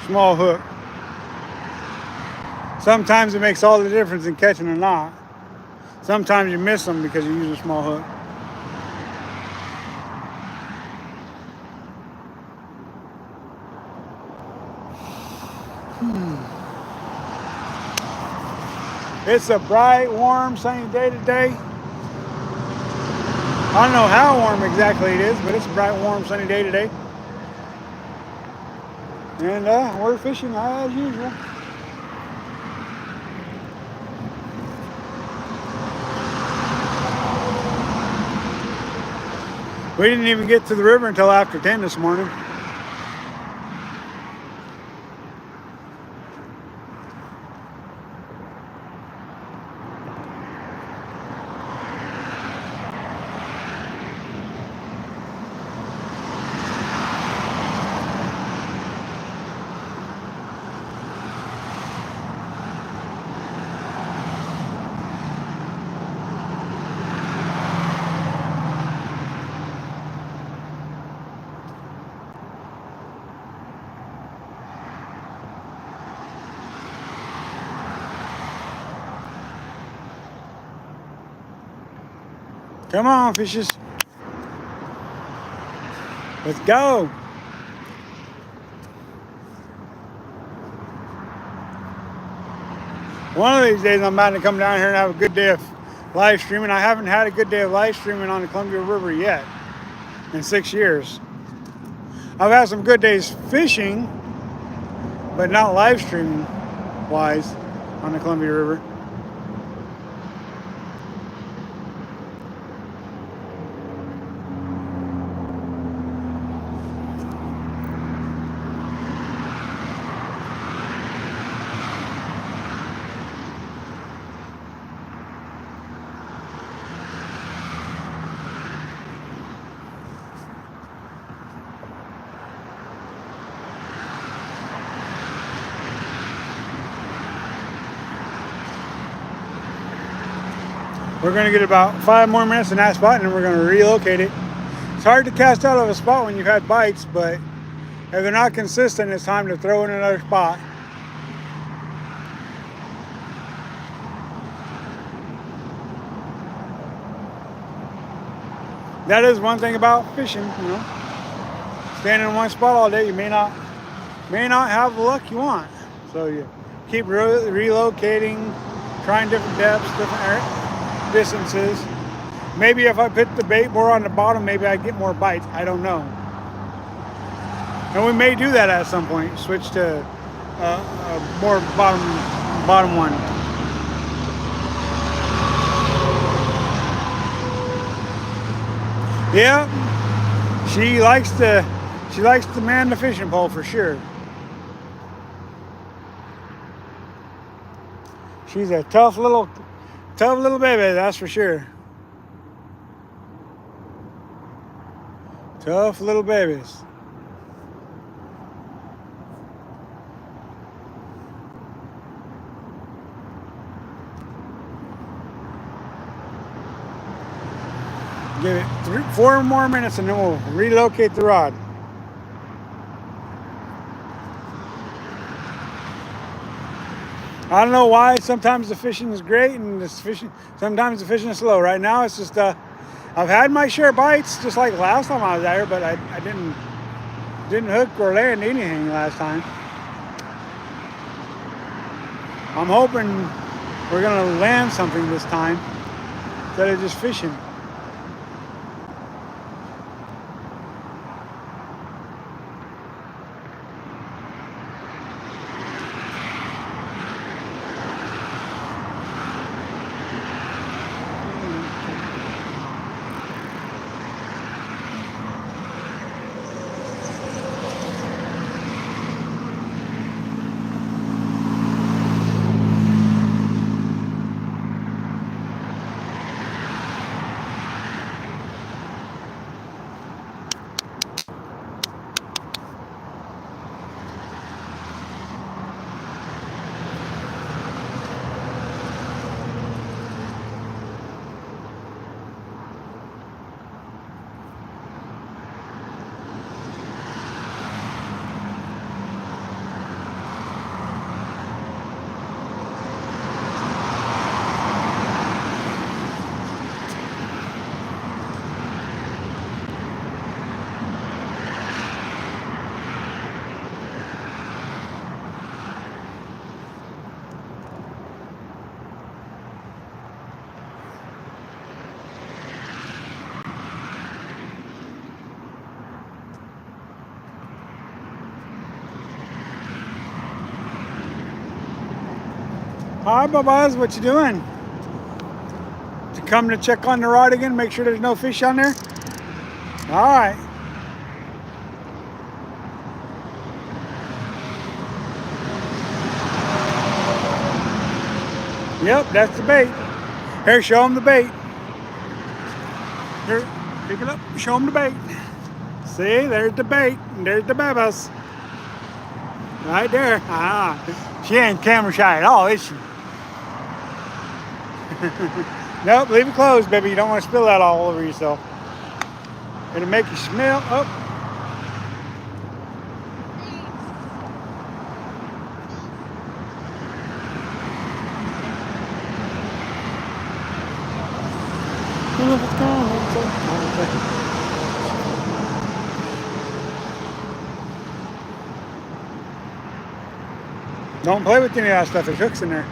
small hook. Sometimes it makes all the difference in catching a knot. Sometimes you miss them because you use a small hook. It's a bright, warm, sunny day today. I don't know how warm exactly it is, but it's a bright, warm, sunny day today. And we're fishing as usual. We didn't even get to the river until after 10 this morning. Come on, fishes. Let's go. One of these days I'm about to come down here and have a good day of live streaming. I haven't had a good day of live streaming on the Columbia River yet in 6 years. I've had some good days fishing, but not live streaming wise on the Columbia River. We're going to get about 5 more minutes in that spot, and then we're going to relocate it. It's hard to cast out of a spot when you've had bites, but if they're not consistent, it's time to throw in another spot. That is one thing about fishing, you know. Standing in one spot all day, you may not have the luck you want. So you keep relocating, trying different depths, different distances. Maybe if I put the bait more on the bottom, maybe I get more bites. I don't know. And we may do that at some point. Switch to a more bottom one. Yeah, she likes to man the fishing pole for sure. She's a tough little baby, that's for sure. Tough little babies. Give it 4 more minutes and then we'll relocate the rod. I don't know why sometimes the fishing is great and sometimes the fishing is slow. Right now it's just I've had my share of bites just like last time I was there, but I didn't hook or land anything last time. I'm hoping we're gonna land something this time instead of just fishing. Hi, Bubba's, what you doing? You come to check on the rod again, make sure there's no fish on there? All right. Yep, that's the bait. Here, show them the bait. Here, pick it up, show them the bait. See, there's the bait, and there's the babies. Right there. She ain't camera shy at all, is she? Nope, leave it closed, baby. You don't want to spill that all over yourself. It'll make you smell. Oh. Don't play with any of that stuff. There's hooks in there.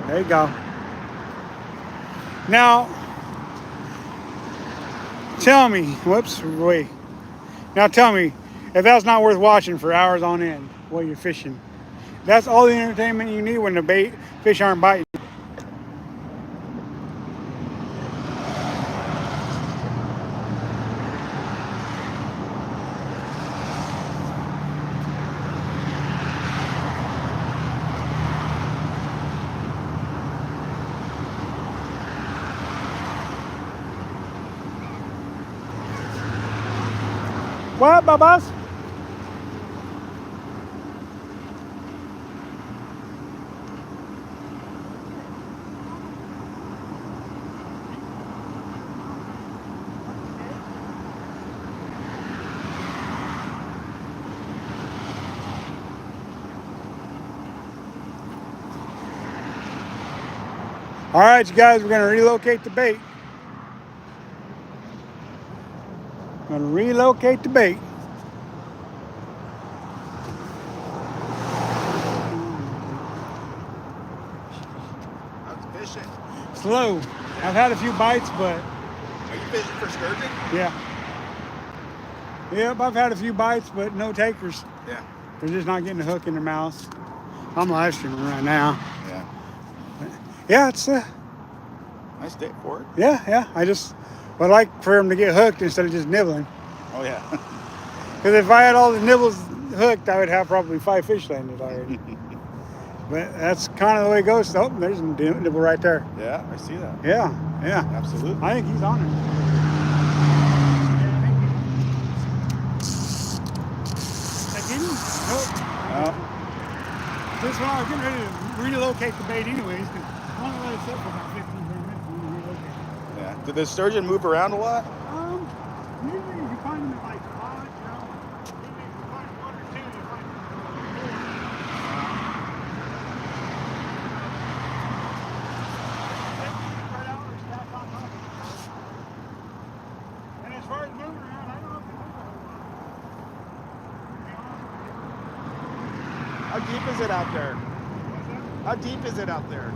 There you go. Now, tell me, wait. Now tell me, if that's not worth watching for hours on end while you're fishing. That's all the entertainment you need when the fish aren't biting. What, Babas? All right, you guys, we're gonna relocate the bait. Gonna relocate the bait. How's the fishing? Slow. I've had a few bites, but Are you fishing for sturgeon? yeah. Yep, I've had a few bites, but no takers. Yeah. They're just not getting a hook in their mouths. I'm live streaming right now. Yeah. Yeah, it's Nice day for it. yeah. I just would like for them to get hooked instead of just nibbling. Oh yeah. Because if I had all the nibbles hooked, I would have probably 5 fish landed already. But that's kind of the way it goes. Oh, there's a nibble right there. Yeah, I see that. Yeah. Absolutely. I think he's on it. Oh. This one, I was getting ready to relocate the bait anyways. I only let it sit for about 15 minutes and then relocate it. Yeah. Did the sturgeon move around a lot? Usually you find them at like spots, you know. Usually if you find one or two, you find more. Spread out or stack on top of each other. And as far as moving around, I don't know if they move a whole lot. How deep is it out there? How deep is it out there?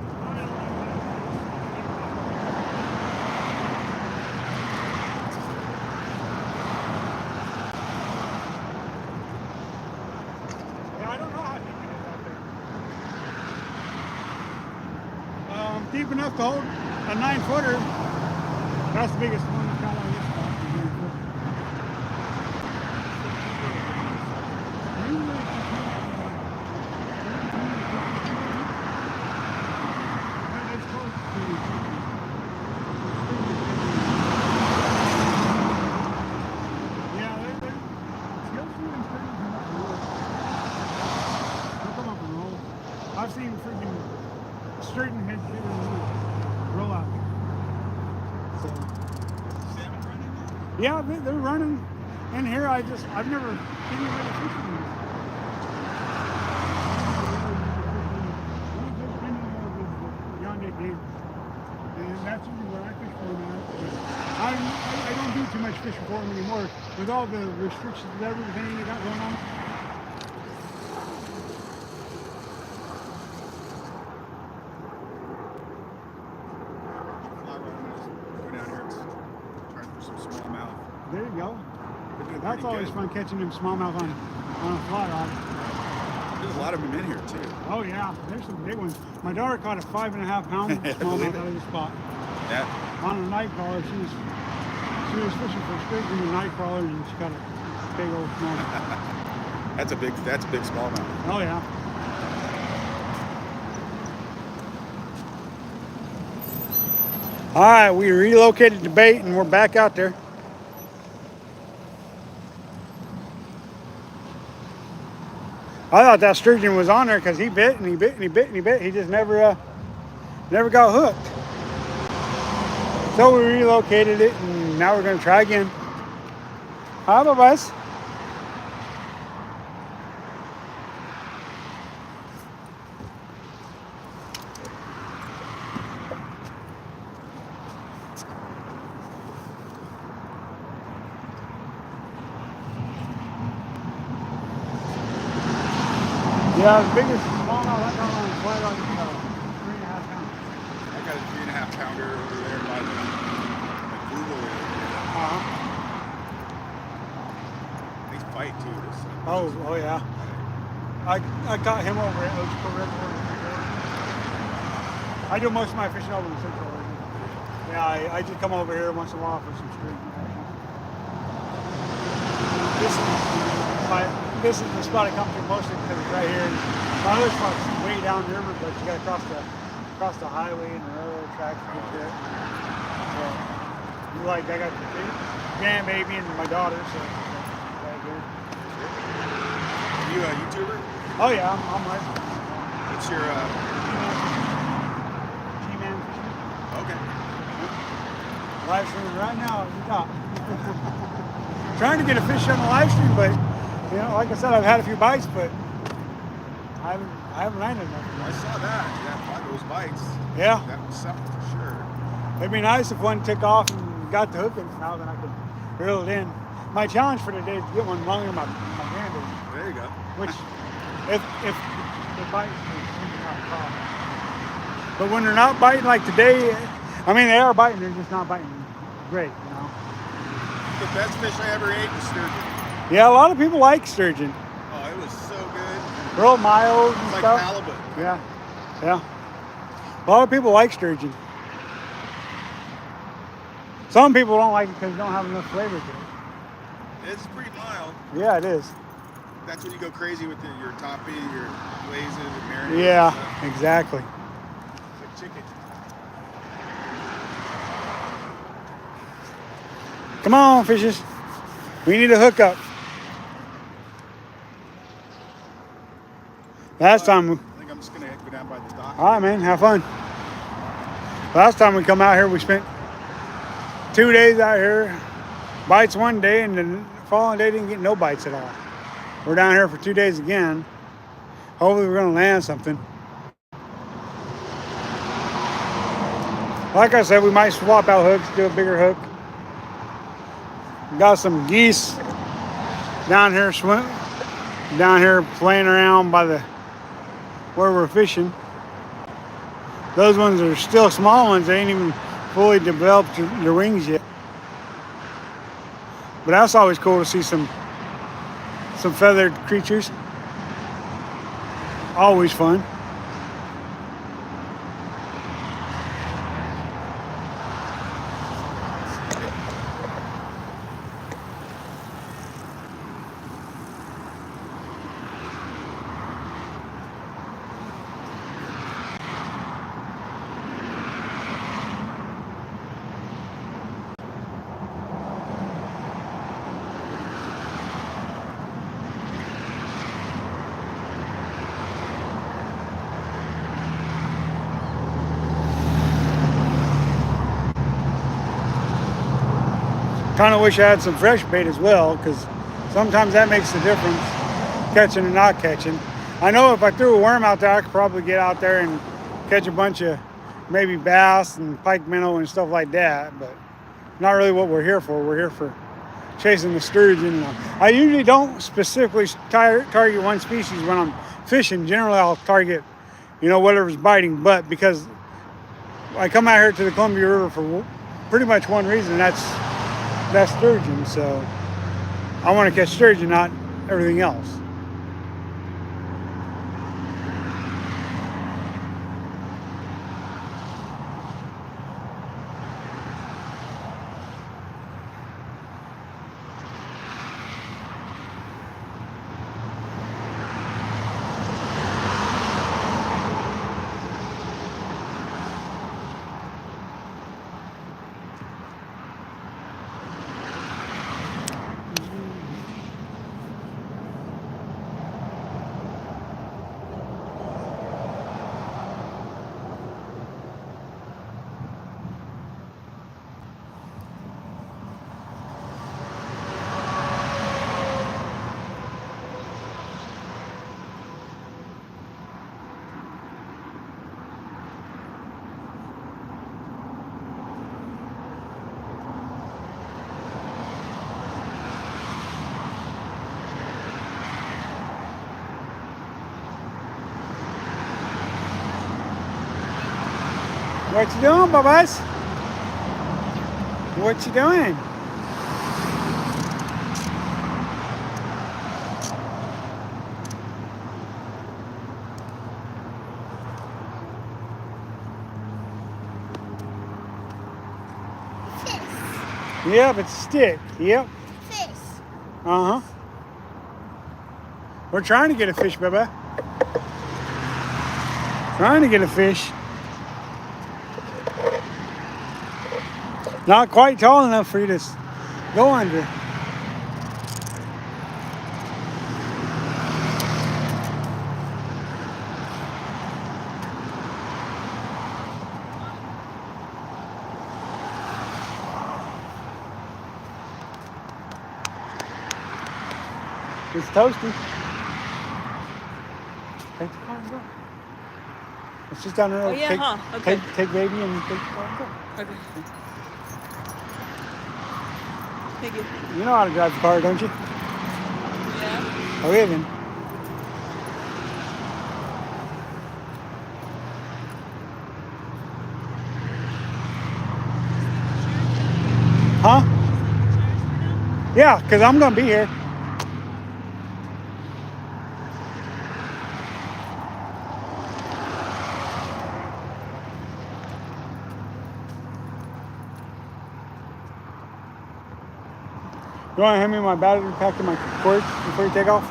Yeah, I don't know how deep it is out there. Deep enough to hold a 9-footer. That's the biggest one that's got on this spot. I've seen freaking straighten head roll out here. So, Salmon running? yeah, they're running in here. I've never been really fishing these. Young at game. And that's really where I fish for now. I don't do too much fishing for them anymore with all the restrictions and everything they got going on. There you go. That's always fun catching them smallmouth on a fly rod. There's a lot of them in here too. Oh yeah, there's some big ones. My daughter caught a 5.5 pound smallmouth out of the spot. Yeah. On a night crawler. She was fishing for sturgeon and night crawlers and she got a big old smallmouth. That's a big smallmouth. Oh yeah. All right, we relocated the bait and we're back out there. I thought that sturgeon was on there because he bit and he bit and he bit and he bit. He just never got hooked. So we relocated it and now we're going to try again. Hi, bye-byes. Yeah, the biggest smallmouth I got on the flat on 3.5 pounds. I got a 3.5 pounder over there by the Google area. Nice fight too. Oh yeah. I caught him over at Ocho Reservoir. I do most of my fishing over in Central Oregon. Yeah, I just come over here once in a while for some stream. This is the spot I come to mostly because it's right here. My other spot's way down the river, but you got to cross the highway and the railroad tracks to get there. So, I got the grandbaby and my daughter, so right here. Are you a YouTuber? Oh yeah, I'm right. What's your Gman Fishing. Okay. Live streaming right now at the top. Trying to get a fish on the live stream, but you know, like I said, I've had a few bites, but I haven't landed nothing. I saw that. Yeah, those bites. Yeah. That was something for sure. It'd be nice if one took off and got the hook in it now, then I could reel it in. My challenge for today is to get one longer than my grandbaby. There you go. Which, if they bite, they're not a problem. But when they're not biting like today, I mean they are biting, they're just not biting great, you know. The best fish I ever ate was sturgeon. Yeah, a lot of people like sturgeon. Oh, it was so good. Real mild and It's like stuff. halibut. Yeah, yeah. A lot of people like sturgeon. Some people don't like it because it don't have enough flavor to it. It's pretty mild. Yeah, it is. That's when you go crazy with your topping, your glazes, and marinades. Yeah, And stuff. exactly. Like chicken. Come on, fishes. We need a hookup. Last time, I think I'm just gonna go down by the dock. all right, man, have fun. Last time we come out here, we spent 2 days out here. Bites one day, and the following day didn't get no bites at all. We're down here for 2 days again. Hopefully we're gonna land something. Like I said, we might swap out hooks, do a bigger hook. Got some geese down here playing around by the where we're fishing. Those ones are still small ones. They ain't even fully developed their wings yet. But that's always cool to see some feathered creatures. Always fun. Kind of wish I had some fresh bait as well, because sometimes that makes the difference, catching and not catching. I know if I threw a worm out there, I could probably get out there and catch a bunch of maybe bass and pike minnow and stuff like that, but not really what we're here for. We're here for chasing the sturgeon. I usually don't specifically target one species when I'm fishing. Generally, I'll target, whatever's biting, but because I come out here to the Columbia River for pretty much one reason, that's sturgeon. So I want to catch sturgeon, not everything else. What you doing, Bubba's? What you doing? Fish. Yep, it's a stick. Yep. Fish. Uh-huh. We're trying to get a fish, Bubba. Trying to get a fish. Not quite tall enough for you to go under. It's toasty. Take the car and go. It's just down there. Oh, yeah, huh? Okay. Take baby and take. Okay. Thank you. You know how to drive the car, don't you? Yeah. Okay then. Huh? Yeah, because I'm gonna be here. You want to hand me my battery pack and my cords before you take off?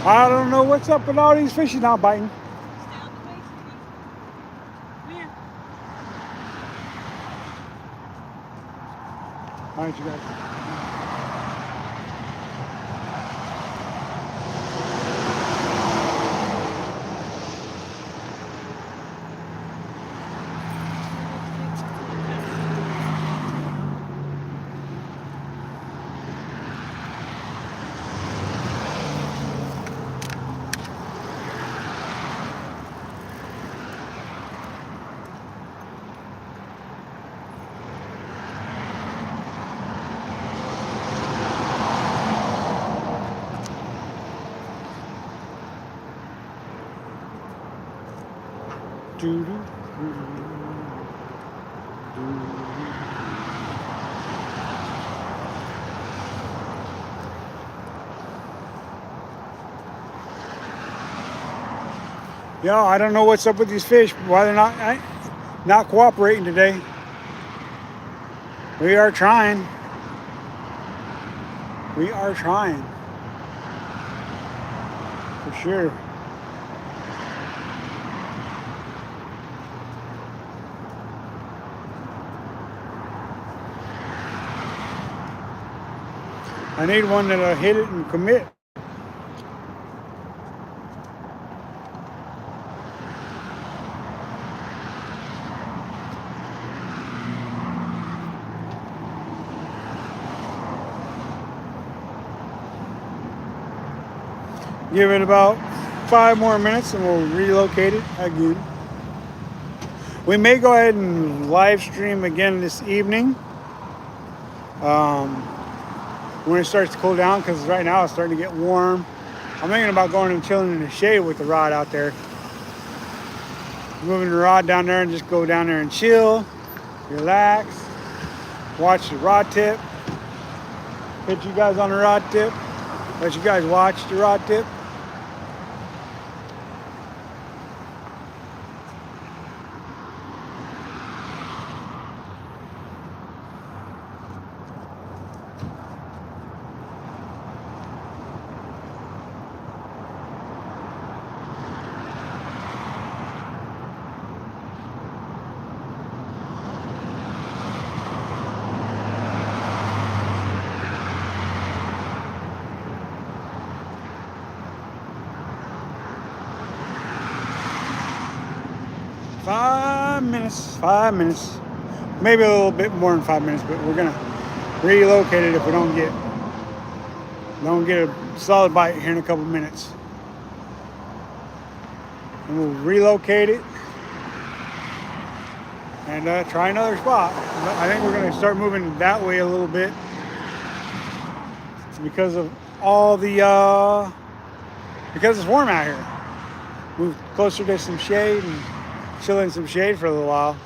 I don't know what's up with all these fishes not biting. Stay on the way, sweetie. Come here. All right, you guys. Yeah, I don't know what's up with these fish, why they're not cooperating today. We are trying. We are trying. For sure. I need one that'll hit it and commit. Give it about 5 more minutes and we'll relocate it again. We may go ahead and live stream again this evening when it starts to cool down, because right now it's starting to get warm. I'm thinking about going and chilling in the shade with the rod out there. Moving the rod down there and just go down there and chill, relax, watch the rod tip, hit you guys on the rod tip, let you guys watch the rod tip. Five minutes, maybe a little bit more than 5 minutes, but we're gonna relocate it if we don't get a solid bite here in a couple minutes. And we'll relocate it and try another spot. But I think we're gonna start moving that way a little bit because of all the because it's warm out here. Move closer to some shade and chill in some shade for a little while.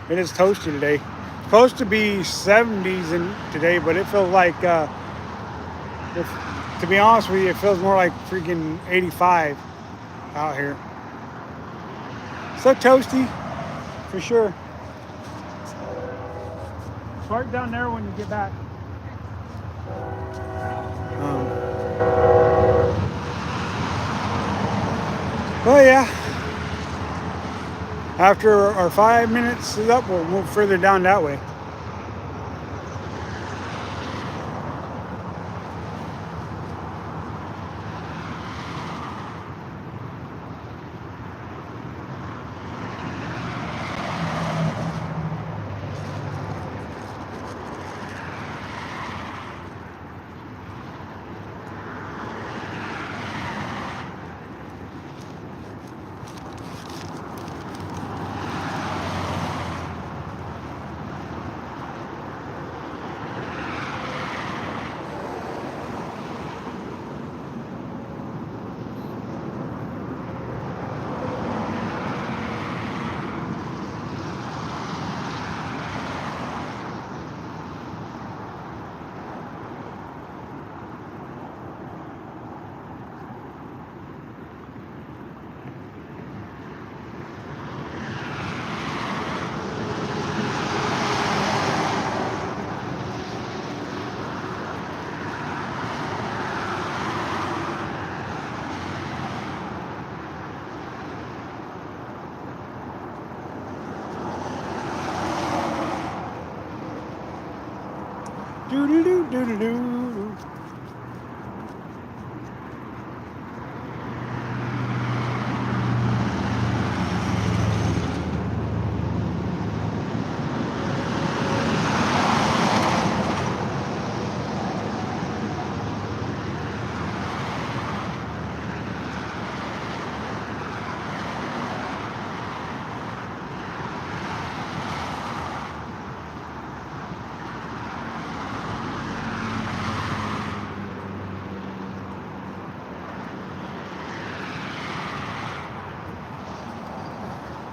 It is toasty today. Supposed to be 70s today, but it feels like, to be honest with you, it feels more like freaking 85 out here. So toasty, for sure. Start down there when you get back. Well, yeah. After our 5 minutes is up, we'll move further down that way. Do-do-do-do-do-do.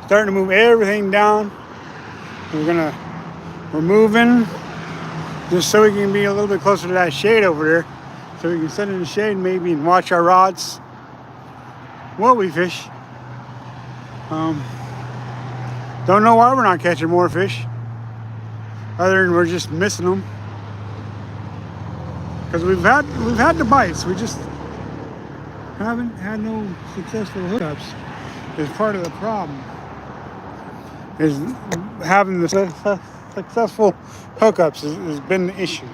Starting to move everything down. We're moving just so we can be a little bit closer to that shade over there, so we can sit in the shade maybe and watch our rods while we fish. Don't know why we're not catching more fish, other than we're just missing them. Because we've had the bites, we just haven't had no successful hookups. Is part of the problem. Is having the successful hookups has been the issue.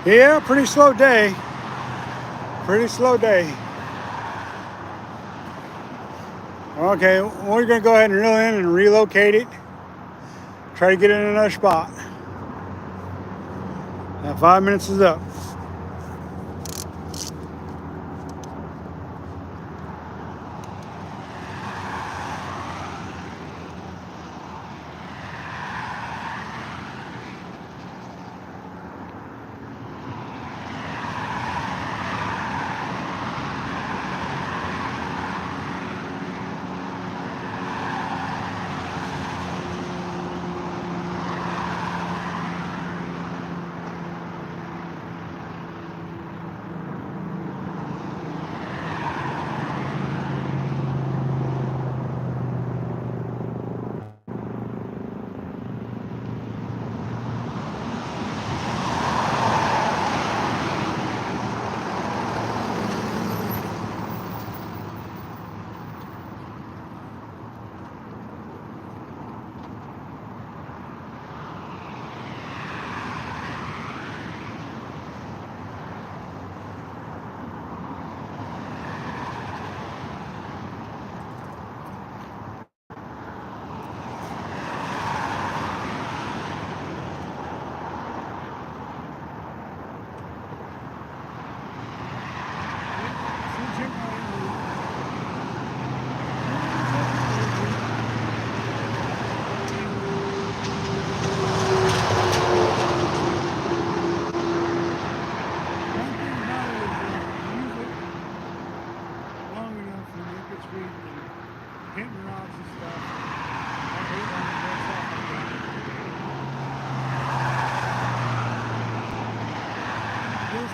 Yeah, pretty slow day. Pretty slow day. Okay, we're gonna go ahead and reel in and relocate it. Try to get it in another spot. That 5 minutes is up.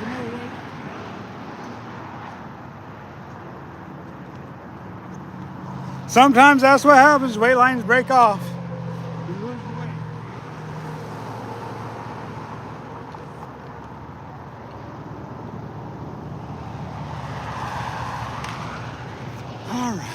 for no weight. Sometimes that's what happens. Weight lines break off. You lose the weight. All right.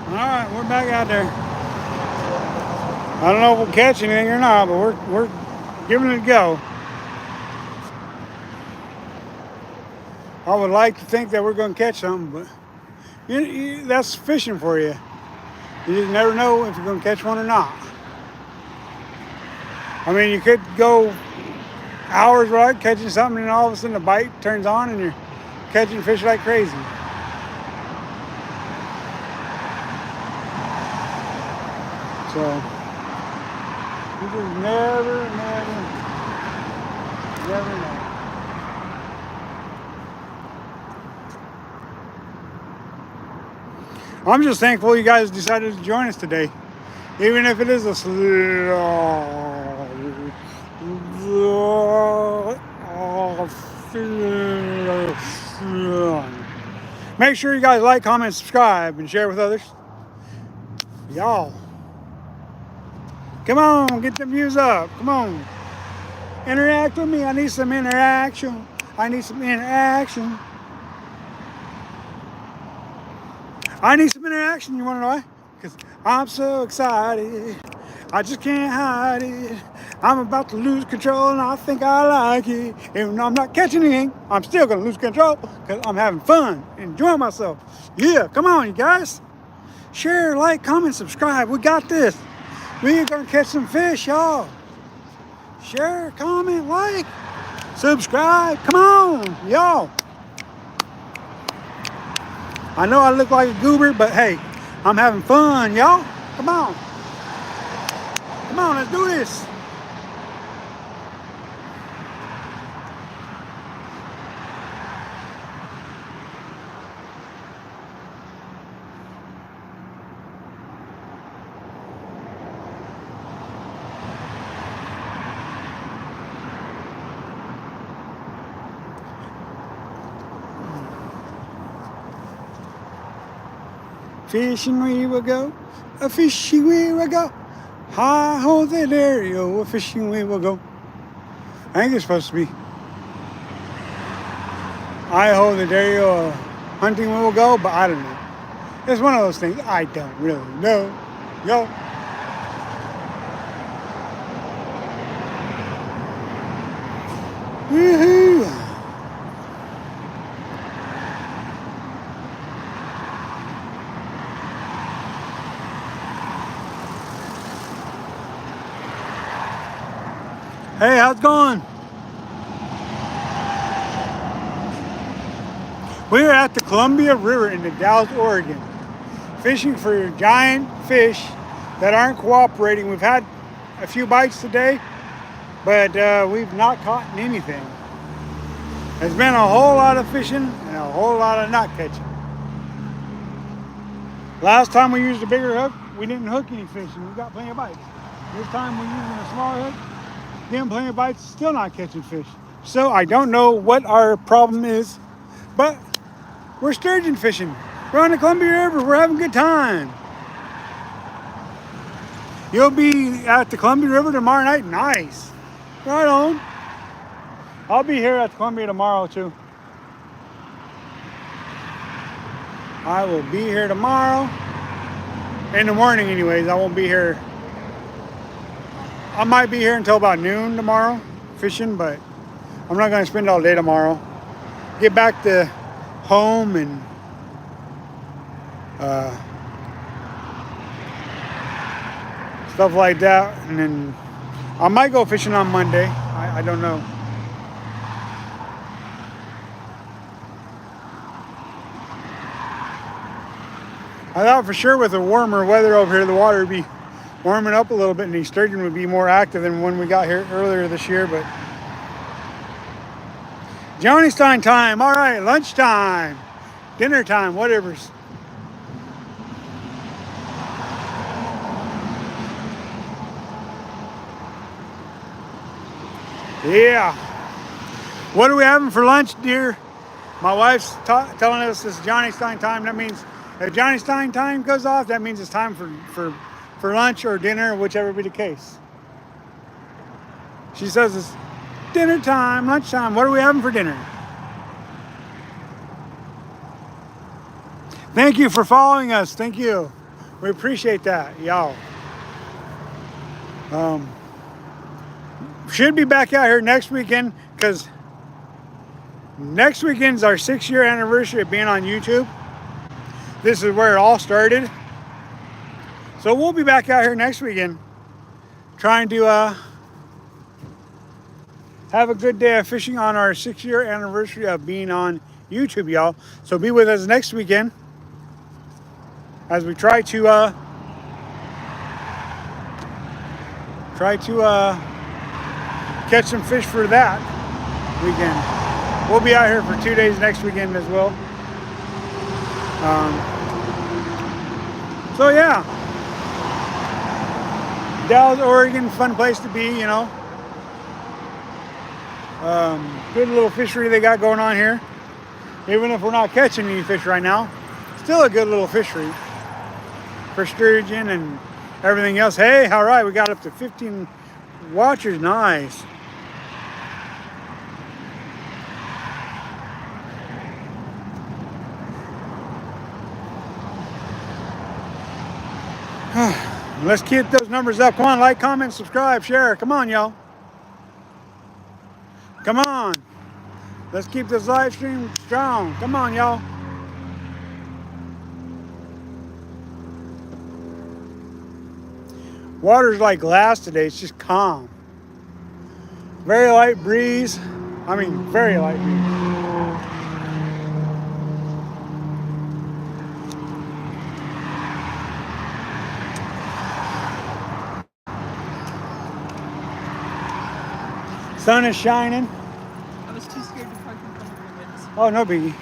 All right, we're back out there. I don't know if we'll catch anything or not, but we're giving it a go. I would like to think that we're going to catch something, but that's fishing for you. You just never know if you're going to catch one or not. I mean, you could go hours without catching something, and all of a sudden the bite turns on, and you're catching fish like crazy. So, you just never know. I'm just thankful you guys decided to join us today. Even if it is a make sure you guys like, comment, subscribe, and share with others. Y'all. Come on, get the views up. Come on. Interact with me. I need some interaction. I need some interaction. You want to know why? Because I'm so excited. I just can't hide it. I'm about to lose control and I think I like it. Even though I'm not catching anything, I'm still going to lose control because I'm having fun, enjoying myself. Yeah, come on, you guys. Share, like, comment, subscribe. We got this. We're going to catch some fish, y'all. Share, comment, like, subscribe. Come on, y'all. I know I look like a goober, but hey, I'm having fun, y'all. Come on. Come on, let's do this. Fishing we will go, a fishing we will go. Hi ho the dairy-o, a fishing we will go. I think it's supposed to be. I ho the dairy-o, hunting we will go, but I don't know. It's one of those things I don't really know. Yo. Woohoo! Hey, how's it going? We're at the Columbia River in the Dalles, Oregon, fishing for giant fish that aren't cooperating. We've had a few bites today, but we've not caught anything. There's been a whole lot of fishing and a whole lot of not catching. Last time we used a bigger hook, we didn't hook any fish and we got plenty of bites. This time we're using a small hook, getting plenty of bites, still not catching fish. So I don't know what our problem is, but we're sturgeon fishing. We're on the Columbia River. We're having a good time. You'll be at the Columbia River tomorrow night? Nice. Right on. I'll be here at the Columbia tomorrow too. I will be here tomorrow. In the morning anyways. I won't be here. I might be here until about noon tomorrow fishing, but I'm not going to spend all day tomorrow. Get back to home and stuff like that, and then I might go fishing on Monday. I don't know. I thought for sure with the warmer weather over here, the water would be warming up a little bit and the sturgeon would be more active than when we got here earlier this year, but Johnny Stein time. All right, lunchtime, dinner time, whatever's. Yeah. What are we having for lunch, dear? My wife's telling us it's Johnny Stein time. That means if Johnny Stein time goes off, that means it's time for lunch or dinner, whichever be the case. She says it's dinner time, lunchtime. What are we having for dinner? Thank you for following us. Thank you. We appreciate that, y'all. Should be back out here next weekend because next weekend's our 6-year anniversary of being on YouTube. This is where it all started. So we'll be back out here next weekend trying to have a good day of fishing on our 6-year anniversary of being on YouTube, y'all. So be with us next weekend as we try to catch some fish for that weekend. We'll be out here for 2 days next weekend as well. So yeah, Dallas, Oregon, fun place to be, you know. Good little fishery they got going on here. Even if we're not catching any fish right now, still a good little fishery for sturgeon and everything else. Hey, all right, we got up to 15 watchers. Nice. Let's keep those numbers up. Come on, like, comment, subscribe, share. Come on, y'all. Come on. Let's keep this live stream strong. Come on, y'all. Water's like glass today. It's just calm. Very light breeze. I mean, very light breeze. Sun is shining. I was too scared to park in front of your windows. Oh, no biggie.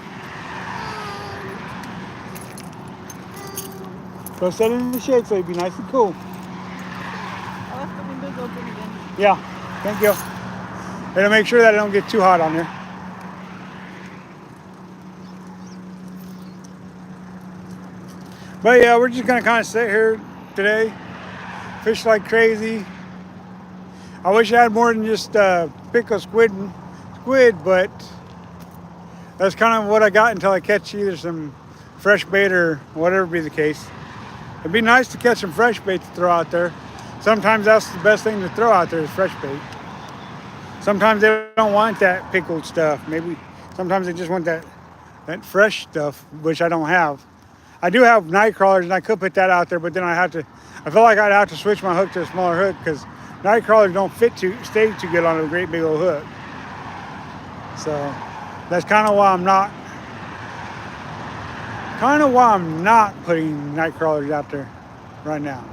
Go sit in the shade so it'd be nice and cool. I left the windows open again. Yeah, thank you. Better make sure that it don't get too hot on there. But yeah, we're just gonna kind of sit here today, fish like crazy. I wish I had more than just pickle squid, but that's kind of what I got until I catch either some fresh bait or whatever be the case. It'd be nice to catch some fresh bait to throw out there. Sometimes that's the best thing to throw out there is fresh bait. Sometimes they don't want that pickled stuff. Maybe sometimes they just want that fresh stuff, which I don't have. I do have night crawlers and I could put that out there, but then I feel like I'd have to switch my hook to a smaller hook because night crawlers don't stay too good on a great big old hook. So that's kind of why I'm not putting night crawlers out there right now.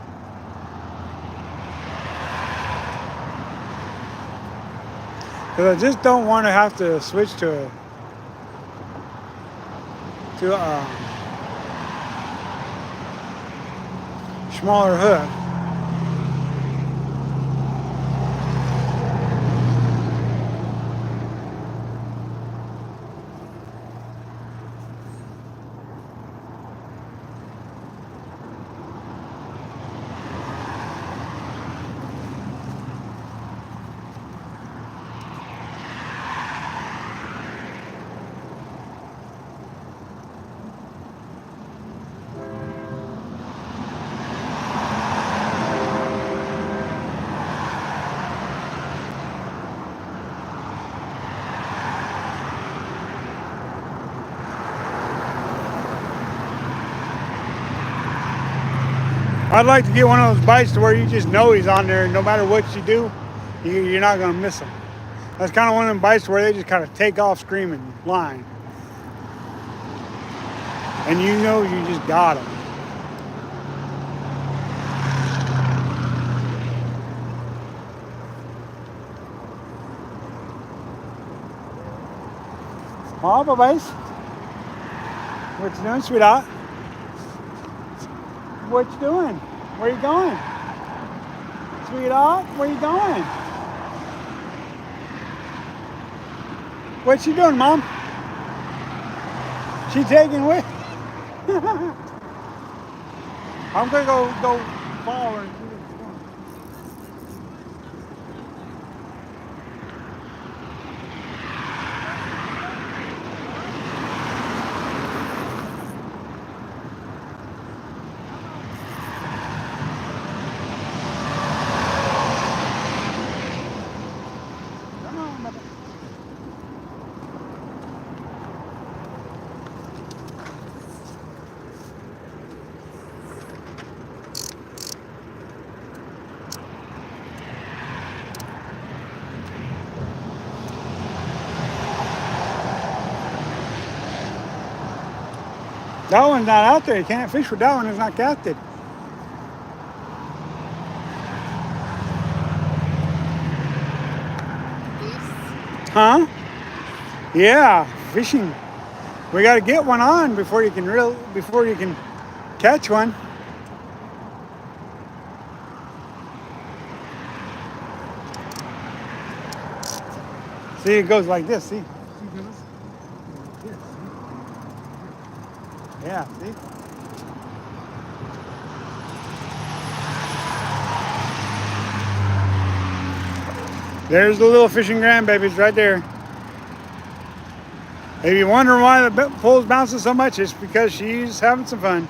Because I just don't want to have to switch to a smaller hook. I'd like to get one of those bites to where you just know he's on there. No matter what you do, you're not going to miss him. That's kind of one of them bites where they just kind of take off screaming, line. And you know you just got him. Oh, bye-bye. What you doing, sweetheart? What you doing? Where you going? Sweetheart, where you going? What you doing, Mom? She taking away? I'm gonna go follow her and see what she's doing. Come on, Bubba. That one's not out there. You can't fish with that one. It's not casted. Huh? Yeah, fishing. We got to get one on before you can catch one. See, it goes like this. See? Yeah, see? There's the little fishing grandbabies right there. If you wonder why the pole's bouncing so much, it's because she's having some fun.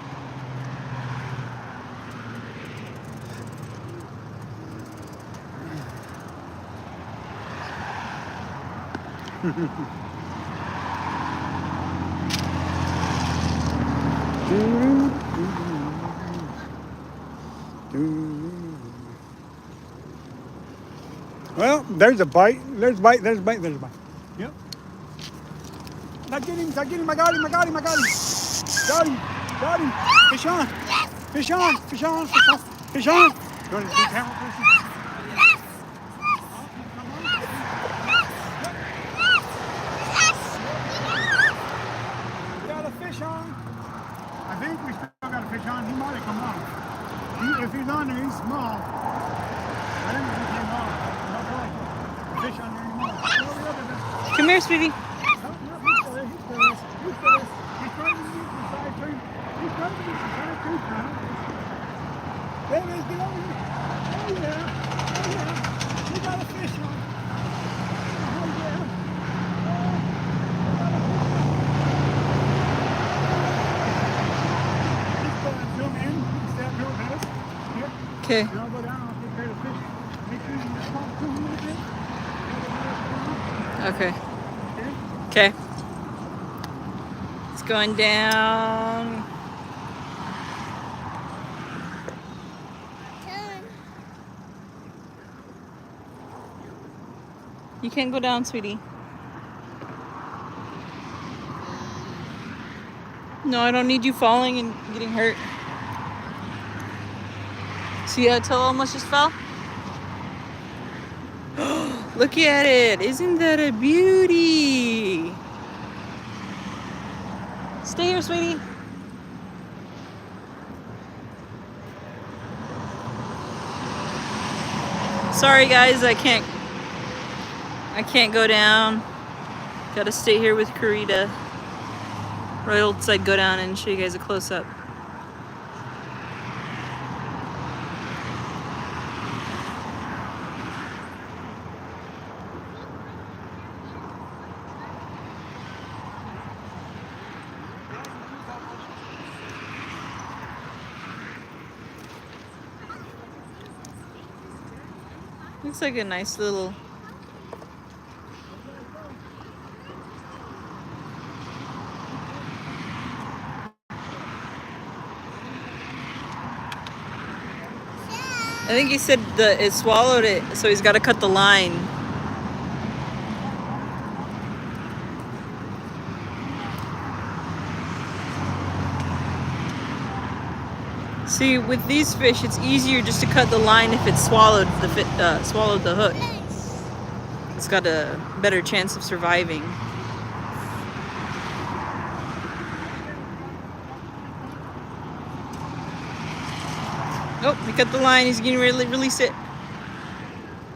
Well, there's a bite. There's a bite. There's a bite. There's a bite. Yep. Not get him. Not get him. I got him. I got him. I got him. Got him. Got him. Fish on. Fish on. Fish on. Fish on. Fish on. You want to do camera person? We got a fish on. I think we still got a fish on. He might have come on. If he's on there, he's small. I think he came on. Fish on there anymore. Come here, sweetie. Okay. Okay. Okay. It's going down. You can't go down, sweetie. No, I don't need you falling and getting hurt. See that tail almost just fell? Look at it. Isn't that a beauty? Stay here, sweetie. Sorry guys, I can't go down. Gotta stay here with Karita. Right outside, go down and show you guys a close-up. Looks like a nice little... I think he said it swallowed it, so he's got to cut the line. See, with these fish, it's easier just to cut the line if it swallowed the hook. It's got a better chance of surviving. Oh, he cut the line. He's getting ready to release it.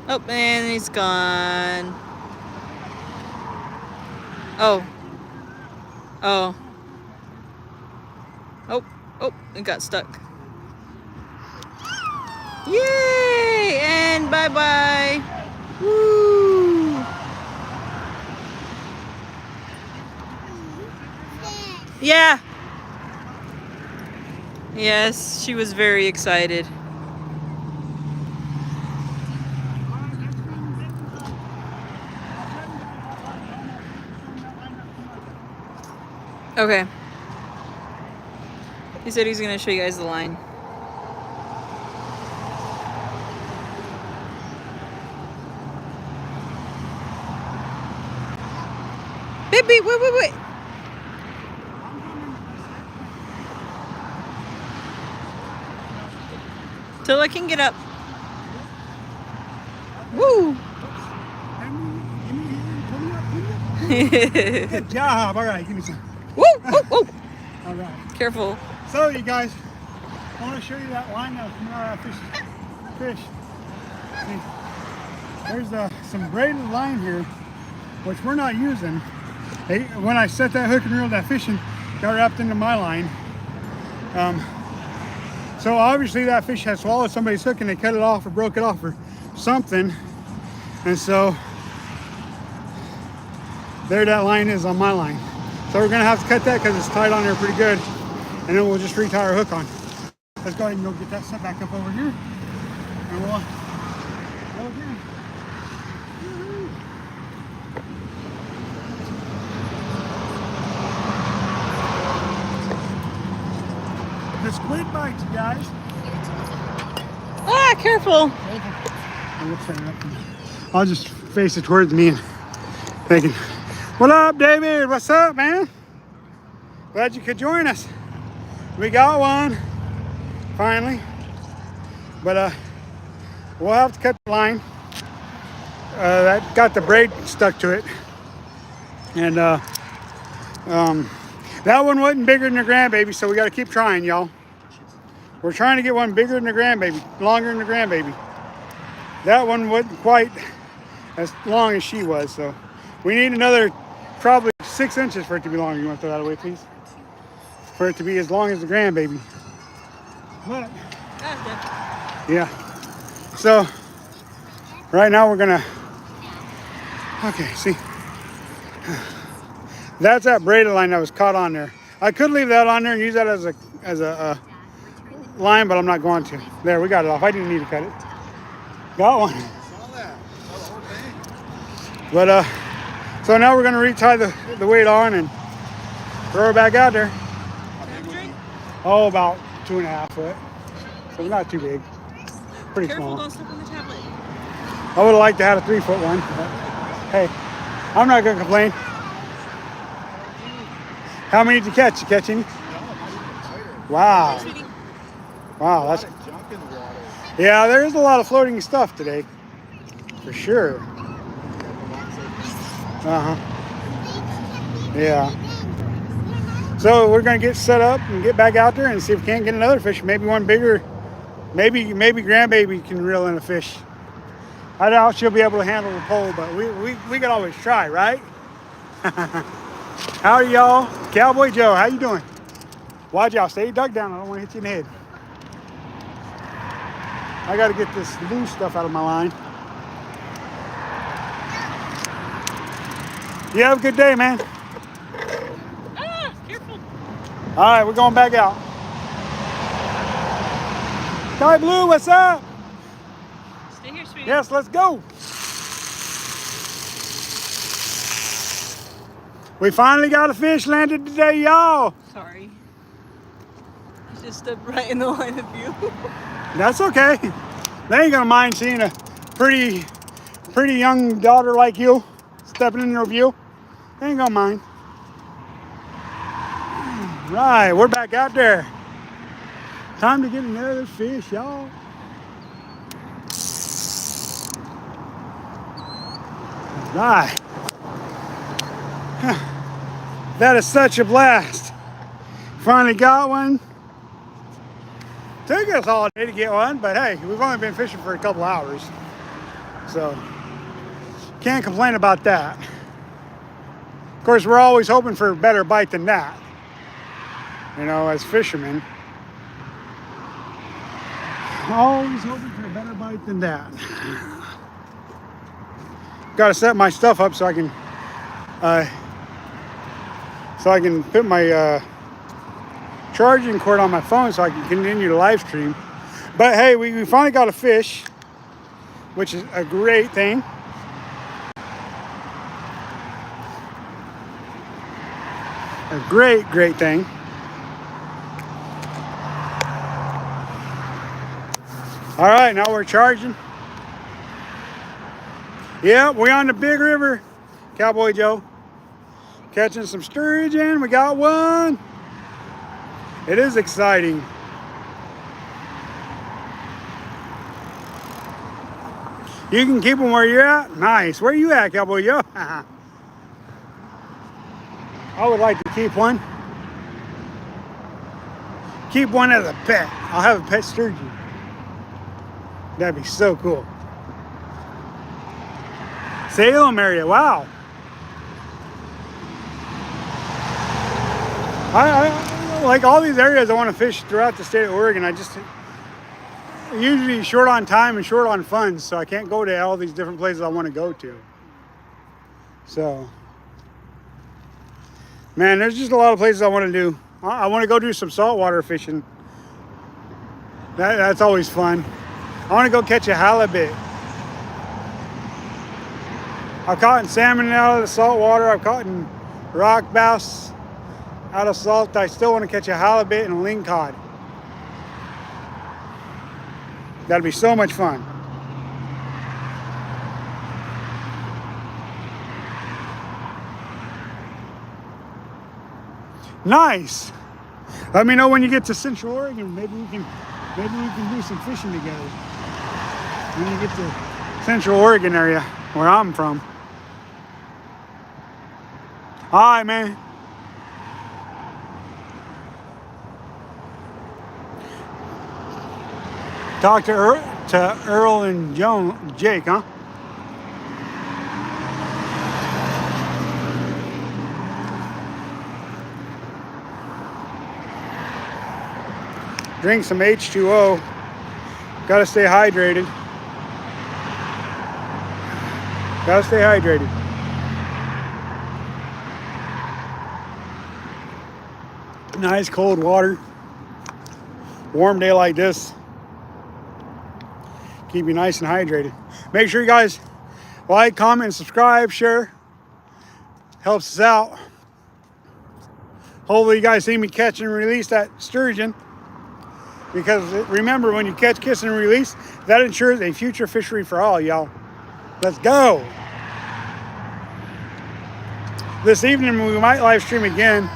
Oh, and he's gone. Oh. Oh. Oh. Oh, it got stuck. Yay! And bye-bye. Woo! Yeah. Yes, she was very excited. Okay. He said he's gonna show you guys the line. Baby, wait. Till I can get up. Woo! Good job. All right, give me some. Woo! Woo! All right. Careful. So, you guys, I want to show you that line that was coming out of that fish. See, there's some braided line here, which we're not using. When I set that hook and reeled that fish in, got wrapped into my line. So obviously that fish had swallowed somebody's hook and they cut it off or broke it off or something. And so there that line is on my line. So we're gonna have to cut that because it's tied on there pretty good. And then we'll just retie our hook on. Let's go ahead and go get that set back up over here. And we'll go again. The squid bites, you guys. Ah, careful. I'll just face it towards me and thinking, what up, David? What's up, man? Glad you could join us. We got one, finally. But we'll have to cut the line. That got the braid stuck to it. And that one wasn't bigger than the grandbaby, so we got to keep trying, y'all. We're trying to get one bigger than the grandbaby, longer than the grandbaby. That one wasn't quite as long as she was, so we need another probably 6 inches for it to be longer. You want to throw that away, please? For it to be as long as the grandbaby. But, yeah. So, right now we're gonna, okay, see. That's that braided line that was caught on there. I could leave that on there and use that as a line, but I'm not going to. There, we got it off. I didn't need to cut it. Got one. But so now we're gonna retie the weight on and throw her back out there. Oh, about 2.5 foot. So not too big. Pretty Careful, small. don't step on the tablet. I would have liked to have a 3-foot one. But hey, I'm not gonna complain. How many did you catch? You catch any? Wow. Wow, that's. Yeah, there is a lot of floating stuff today, for sure. Yeah. So we're gonna get set up and get back out there and see if we can't get another fish. Maybe one bigger. Maybe grandbaby can reel in a fish. I doubt she'll be able to handle the pole, but we can always try, right? Howdy, y'all. Cowboy Joe, how you doing? Watch out, stay duck down. I don't want to hit you in the head. I got to get this loose stuff out of my line. You have a good day, man. Ah, careful. All right, we're going back out. Sky Blue, what's up? Stay here, sweetie. Yes, let's go. We finally got a fish landed today, y'all. Sorry. You just stepped right in the line of view. That's okay. They ain't gonna mind seeing a pretty young daughter like you stepping in their view. They ain't gonna mind. Right, we're back out there. Time to get another fish, y'all. Right. That is such a blast. Finally got one. Took us all day to get one, but hey, we've only been fishing for a couple hours. So, can't complain about that. Of course, we're always hoping for a better bite than that. You know, as fishermen. Always hoping for a better bite than that. Got to set my stuff up so I can put my charging cord on my phone so I can continue to live stream. But hey, we finally got a fish, which is a great thing. A great thing. All right, now we're charging. Yeah, we're on the big river, Cowboy Joe. Catching some sturgeon. We got one. It is exciting. You can keep them where you're at. Nice. Where you at, Cowboy Joe? I would like to keep one. Keep one as a pet. I'll have a pet sturgeon. That'd be so cool. Salem area. Wow. I like all these areas. I want to fish throughout the state of Oregon. I just usually short on time and short on funds, so I can't go to all these different places I want to go to. So, man, there's just a lot of places I want to do. I want to go do some saltwater fishing. That's always fun. I want to go catch a halibut. I've caught salmon out of the salt water. I've caught rock bass out of salt. I still want to catch a halibut and a lingcod. That'd be so much fun. Nice. Let me know when you get to Central Oregon. Maybe we can do some fishing together. When you get to Central Oregon area, where I'm from. All right, man. Talk to Earl and Jake, huh? Drink some H2O. Gotta stay hydrated. Gotta stay hydrated. Nice cold water. Warm day like this. Keep you nice and hydrated. Make sure you guys like, comment, subscribe, share. Helps us out. Hopefully you guys see me catch and release that sturgeon. Because remember, when you catch, kiss, and release, that ensures a future fishery for all, y'all. Let's go. This evening we might live stream again.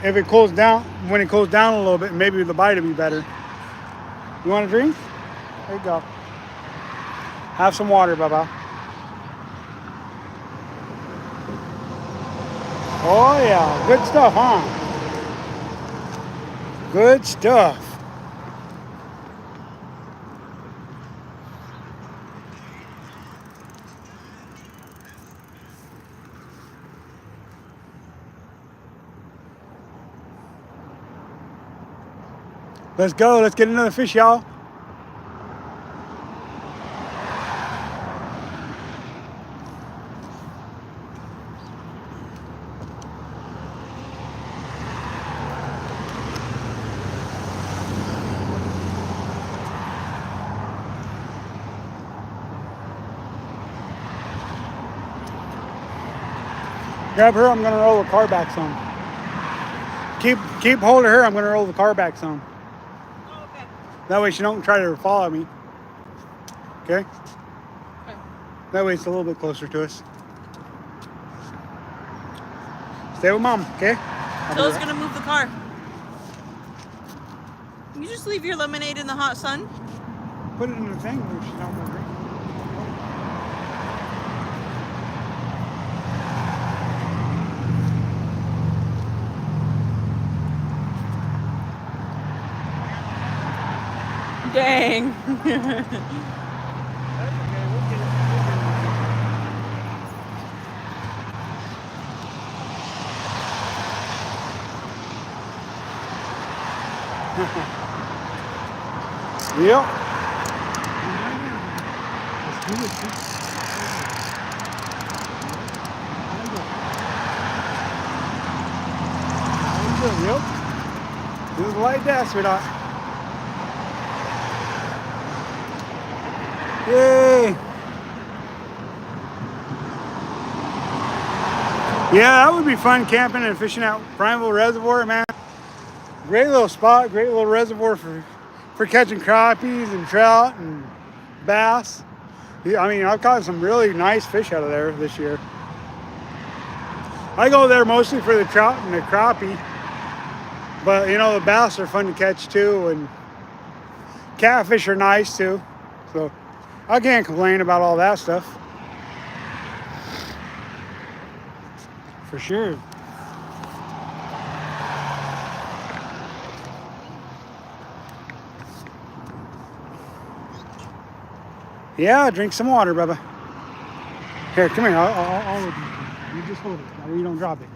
If it cools down, when it cools down a little bit, maybe the bite will be better. You want a drink? There you go. Have some water, Baba. Oh yeah, good stuff, huh? Good stuff. Let's go. Let's get another fish, y'all. Grab her. I'm gonna roll the car back some. Keep hold of her. I'm gonna roll the car back some. Okay. That way she don't try to follow me. Okay? Okay. That way it's a little bit closer to us. Stay with Mom, okay? Phil's gonna move the car. You just leave your lemonade in the hot sun. Put it in the thing where she's not gonna drink. Dang. Yep. Yep. Just like that, sweetheart. Yay. Yeah, that would be fun camping and fishing out Prineville Reservoir, man. Great little spot, great little reservoir for catching crappies and trout and bass. Yeah, I mean, I've caught some really nice fish out of there this year. I go there mostly for the trout and the crappie, but you know, the bass are fun to catch too, and catfish are nice too. So I can't complain about all that stuff. For sure. Yeah, drink some water, Bubba. Here, come here. I'll you just hold it. That way you don't drop it.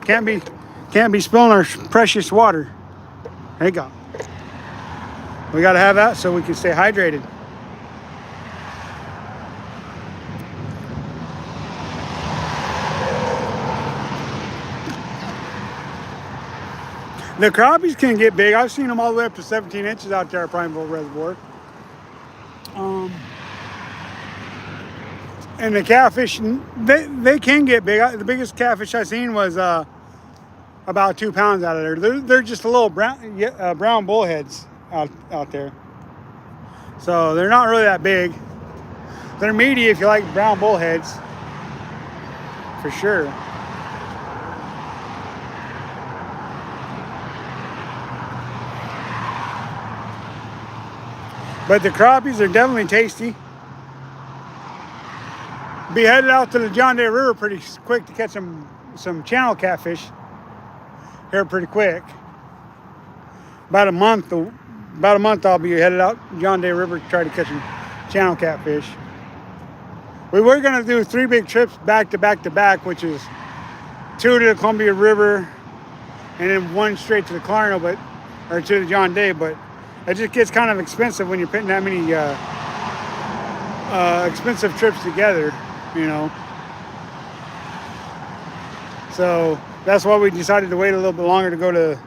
Can't be spilling our precious water. There you go. We got to have that so we can stay hydrated. The crappies can get big. I've seen them all the way up to 17 inches out there at Prineville Reservoir. And the catfish, they can get big. The biggest catfish I've seen was about 2 pounds out of there. They're just a little brown bullheads out there. So they're not really that big. They're meaty if you like brown bullheads, for sure. But the crappies are definitely tasty. Be headed out to the John Day River pretty quick to catch some channel catfish here pretty quick. About a month I'll be headed out John Day River to try to catch some channel catfish. We were gonna do 3 big trips back to back to back, which is 2 to the Columbia River and then 1 straight to the Clarno, or to the John Day, but it just gets kind of expensive when you're putting that many expensive trips together, you know. So that's why we decided to wait a little bit longer to go to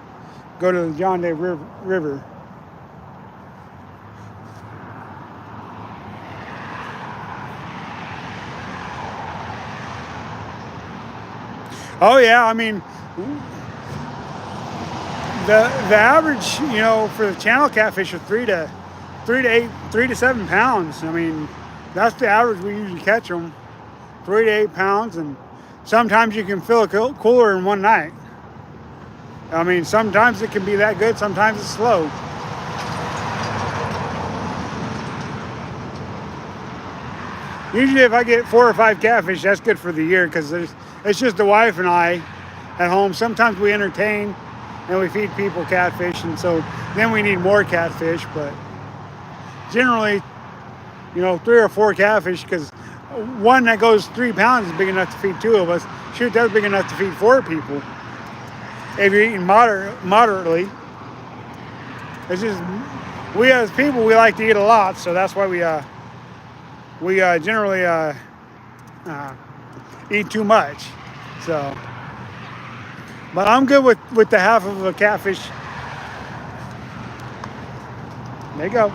the John Day River. Oh yeah, I mean, the average, you know, for the channel catfish are 3 to 7 pounds. I mean, that's the average we usually catch them, 3 to 8 pounds, and sometimes you can fill a cooler in one night. I mean, sometimes it can be that good, sometimes it's slow. Usually if I get 4 or 5 catfish, that's good for the year, because it's just the wife and I at home. Sometimes we entertain and we feed people catfish, and so then we need more catfish, but generally, you know, 3 or 4 catfish, because one that goes 3 pounds is big enough to feed 2 of us. Shoot, that's big enough to feed 4 people if you're eating moderately. It's just, we as people, we like to eat a lot, so that's why we generally eat too much. So, but I'm good with the half of a catfish. There you go.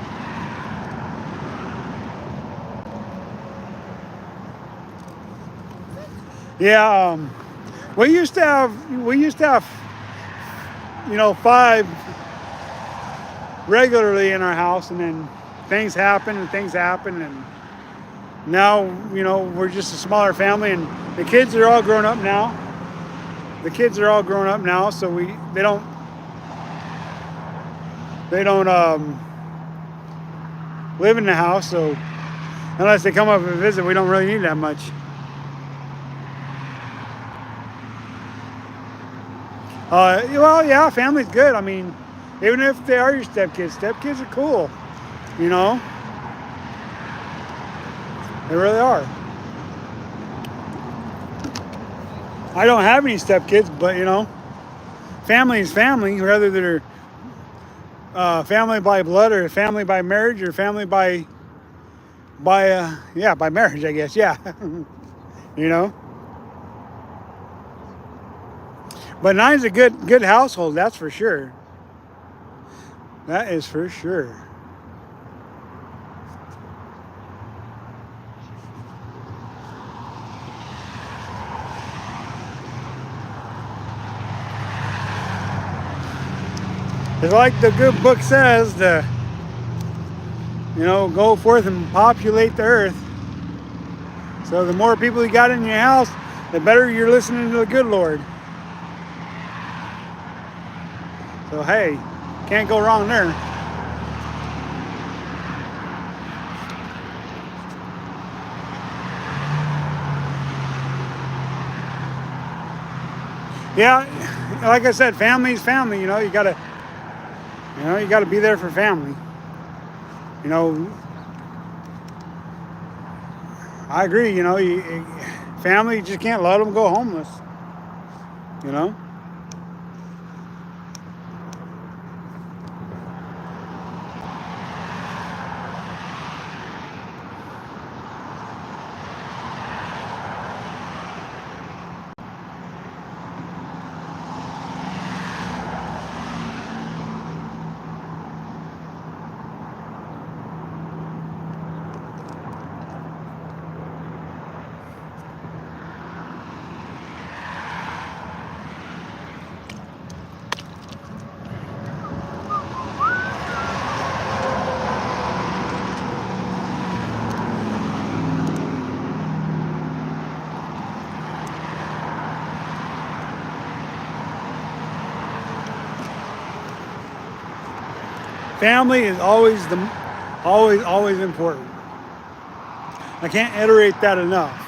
Yeah, we used to have, you know, 5 regularly in our house, and then things happen and things happen, and now, you know, we're just a smaller family, and the kids are all grown up now. The kids are all grown up now, so they don't live in the house, so unless they come up and visit, we don't really need that much. Well, yeah, family's good. I mean, even if they are your stepkids are cool, you know? They really are. I don't have any stepkids, but, you know, family is family, whether they're family by blood or family by marriage or family by marriage, I guess. Yeah. You know? But nine's a good household, that's for sure. That is for sure. It's like the good book says, you know, go forth and populate the earth. So the more people you got in your house, the better you're listening to the good Lord. So hey, can't go wrong there. Yeah, like I said, family's family. You know, you gotta be there for family. You know, I agree. You know, family, you just can't let them go homeless. You know. Family is always important. I can't iterate that enough.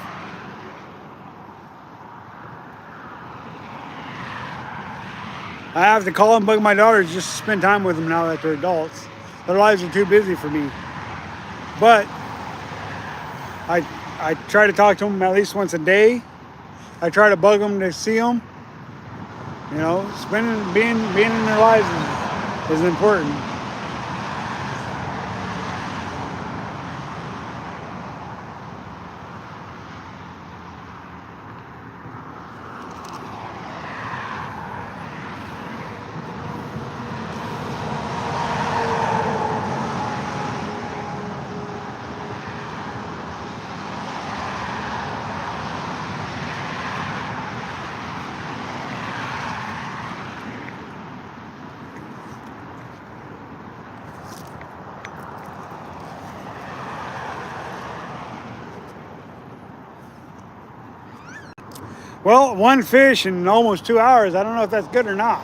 I have to call and bug my daughters just to spend time with them now that they're adults. Their lives are too busy for me. But I try to talk to them at least once a day. I try to bug them to see them. You know, being in their lives is important. Well, one fish in almost 2 hours. I don't know if that's good or not.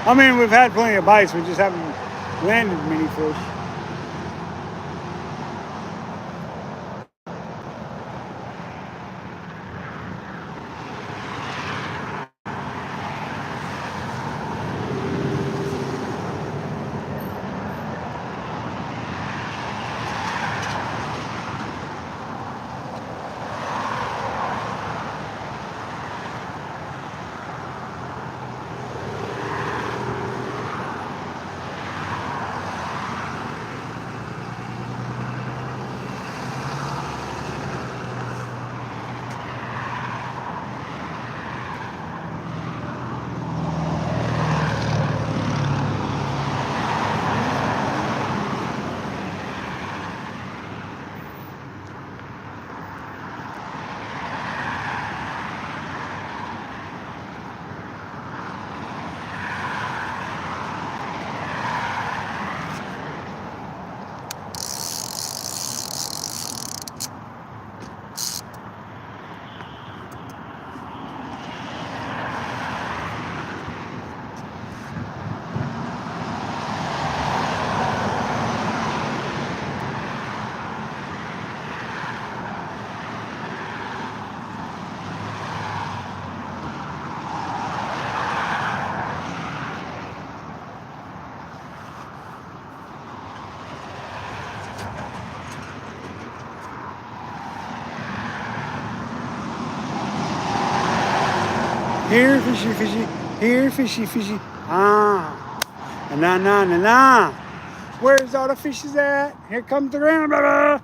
I mean, we've had plenty of bites. We just haven't landed many fish. Here, fishy, fishy. Here, fishy, fishy. Ah. Na, na, na, na. Where's all the fishes at? Here comes the grandbaby.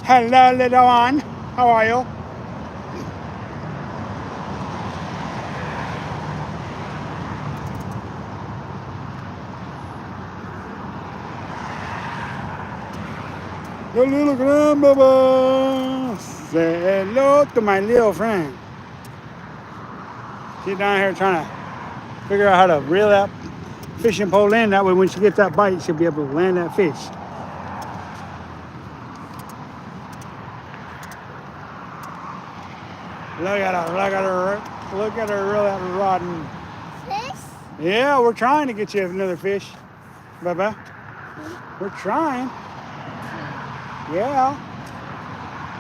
Hello, little one. How are you? The little grandbaby. Say hello to my little friend. She's down here trying to figure out how to reel that fishing pole in. That way when she gets that bite, she'll be able to land that fish. Look at her, look at her, look at her reel that rod. And, Fish? yeah, we're trying to get you another fish, Bubba. We're trying. Yeah.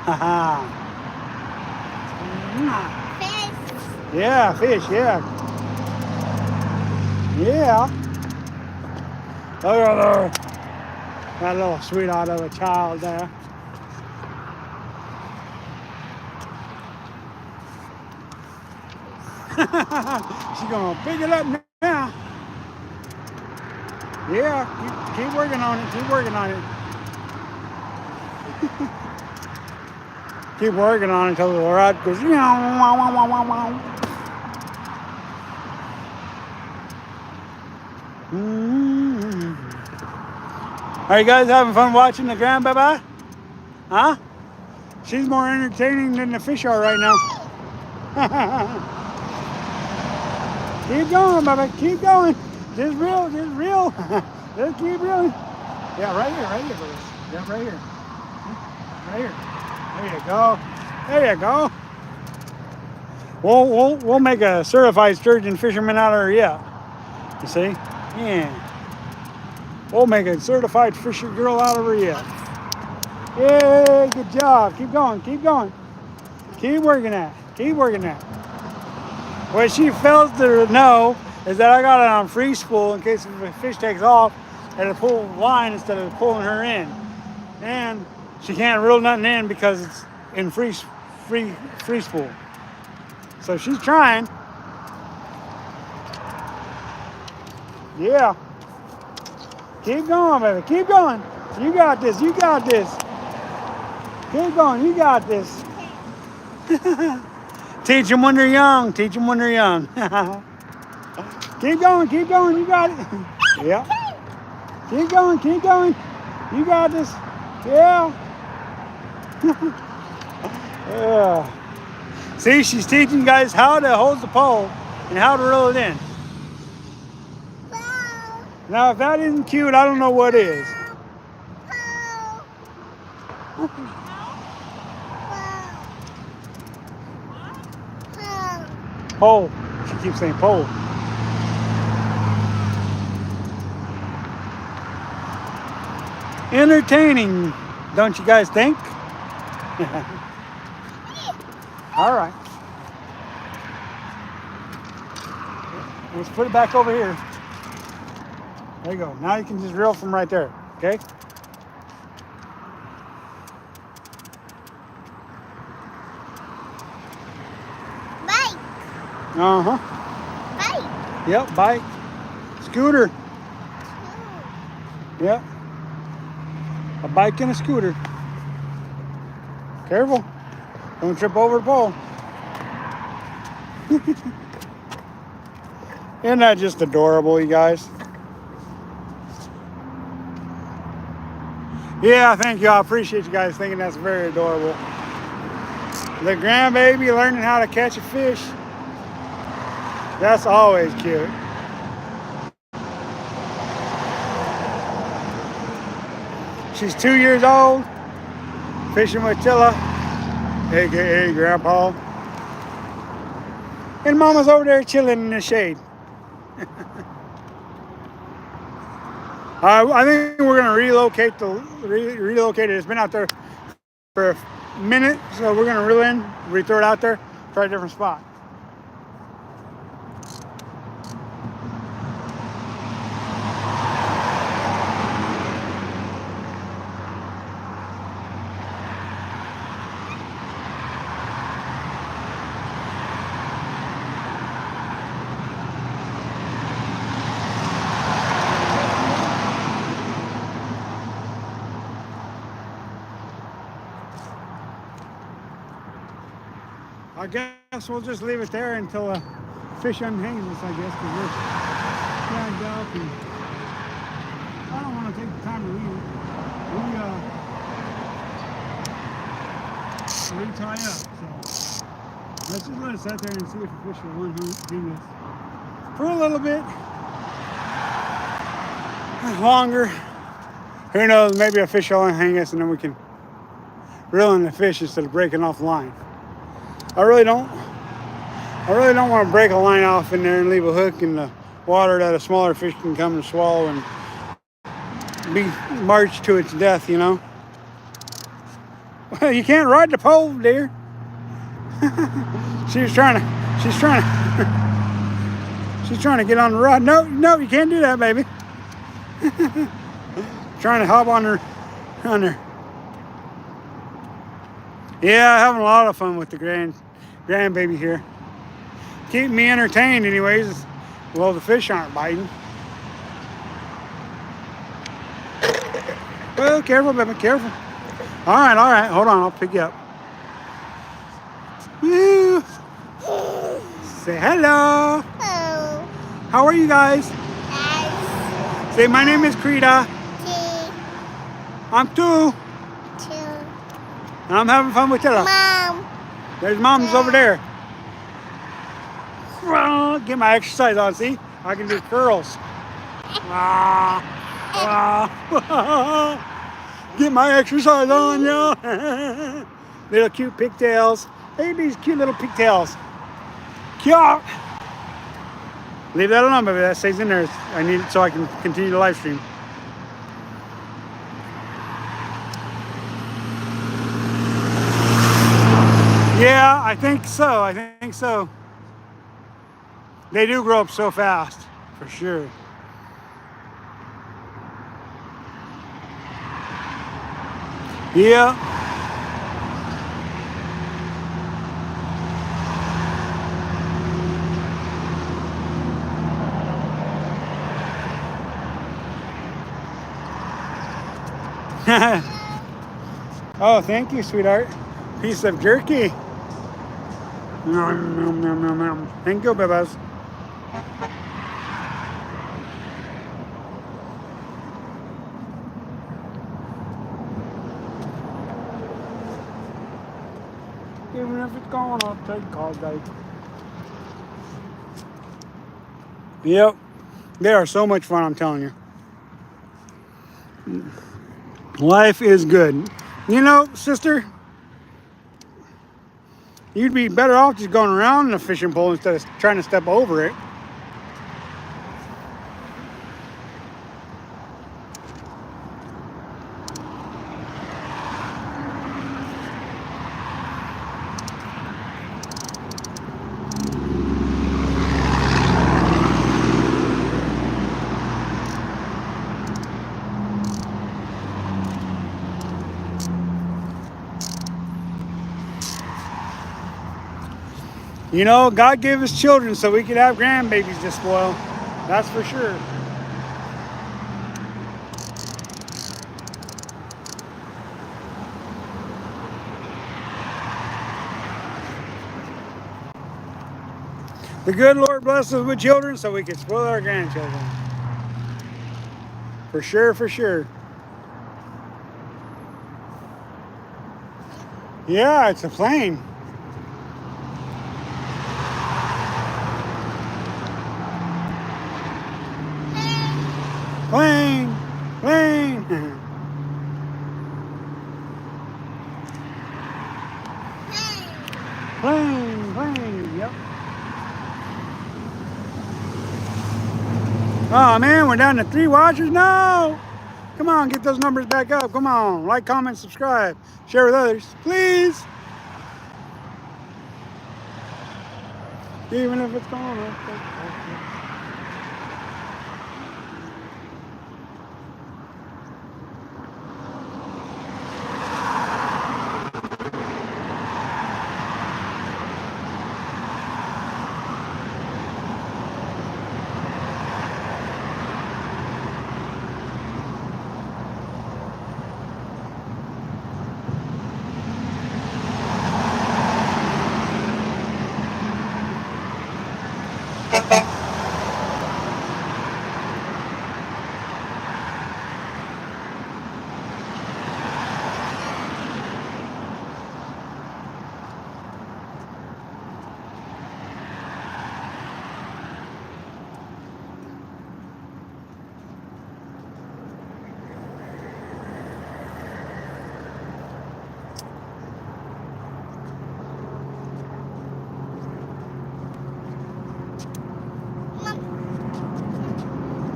Haha. Fish. Yeah, fish, yeah. Yeah. Look at her. That little sweetheart of a child there. She's gonna pick it up now. Yeah, keep working on it. Keep working on it. Keep working on it until the rod goes. Wow, wow, wow, wow, wow. Are you guys having fun watching the grandbaby? Huh? She's more entertaining than the fish are right now. Keep going, Bubba. Keep going. Just reel, just reel. Just keep reeling. Yeah, right here, Bubba. Yeah, right here. Right here. There you go. There you go. We'll make a certified sturgeon fisherman out of her yet. You see? Yeah. We'll make a certified fisher girl out of her yet. Yay, good job. Keep going, keep going. Keep working at it. Keep working at it. What she fails to know is that I got it on free spool in case if the fish takes off and it'll pull the line instead of pulling her in. And she can't reel nothing in because it's in free spool. So she's trying. Yeah. Keep going, baby. Keep going. You got this. You got this. Keep going. You got this. Teach them when they're young. Teach them when they're young. Keep going. Keep going. You got it. Yeah. Keep going. Keep going. You got this. Yeah. Yeah. See, she's teaching guys how to hold the pole and how to reel it in. Now, if that isn't cute, I don't know what is. Pole. She keeps saying pole. Entertaining, don't you guys think? All right. Let's put it back over here. There you go. Now you can just reel from right there, okay? Bike. Uh-huh. Bike. Yep, bike. Scooter. Yep. A bike and a scooter. Careful. Don't trip over the pole. Isn't that just adorable, you guys? Yeah, thank you. I appreciate you guys thinking that's very adorable. The grandbaby learning how to catch a fish. That's always cute. She's 2 years old, fishing with Tilla, aka Grandpa. And Mama's over there chilling in the shade. I think we're gonna relocate it. It's been out there for a minute, so we're gonna reel in, throw it out there, try a different spot. I guess we'll just leave it there until fish unhangs us, I guess, because we're dragged up and I don't want to take the time to leave. We tie up, so let's just let it sit there and see if the fish will unhang us for a little bit longer. Who knows, maybe a fish will unhang us and then we can reel in the fish instead of breaking off the line. I really don't want to break a line off in there and leave a hook in the water that a smaller fish can come and swallow and be marched to its death, you know. Well, you can't ride the pole, dear. she's trying to get on the rod. No, you can't do that, baby. Trying to hop on her. Yeah, having a lot of fun with the grandbaby here. Keeping me entertained anyways. Well, the fish aren't biting. Well, careful, baby, careful. All right, hold on, I'll pick you up. Woo. Say hello. Hello. How are you guys? Guys. Say, my name is Krita. I'm 2. And I'm having fun with Tilla. Mom. There's Mom's over there. Get my exercise on, see? I can do curls. Get my exercise on, y'all. Little cute pigtails. Hey, these cute little pigtails. Cute. Leave that alone, baby. That stays in there. I need it so I can continue the live stream. Yeah, I think so. They do grow up so fast, for sure. Yeah. Oh, thank you, sweetheart. Piece of jerky. Nom, nom, nom, nom, nom. Thank you, babies. Even if it's gone, I'll take calls, guys. Yep. They are so much fun, I'm telling you. Life is good. You know, sister, you'd be better off just going around the fishing pole instead of trying to step over it. You know, God gave us children so we could have grandbabies to spoil. That's for sure. The good Lord blesses us with children so we can spoil our grandchildren. For sure, for sure. Yeah, it's a plane. Plane, plane. Plane, plane, yep. Oh man, we're down to 3 watchers? No! Come on, get those numbers back up. Come on, like, comment, subscribe, share with others, please. Even if it's going up.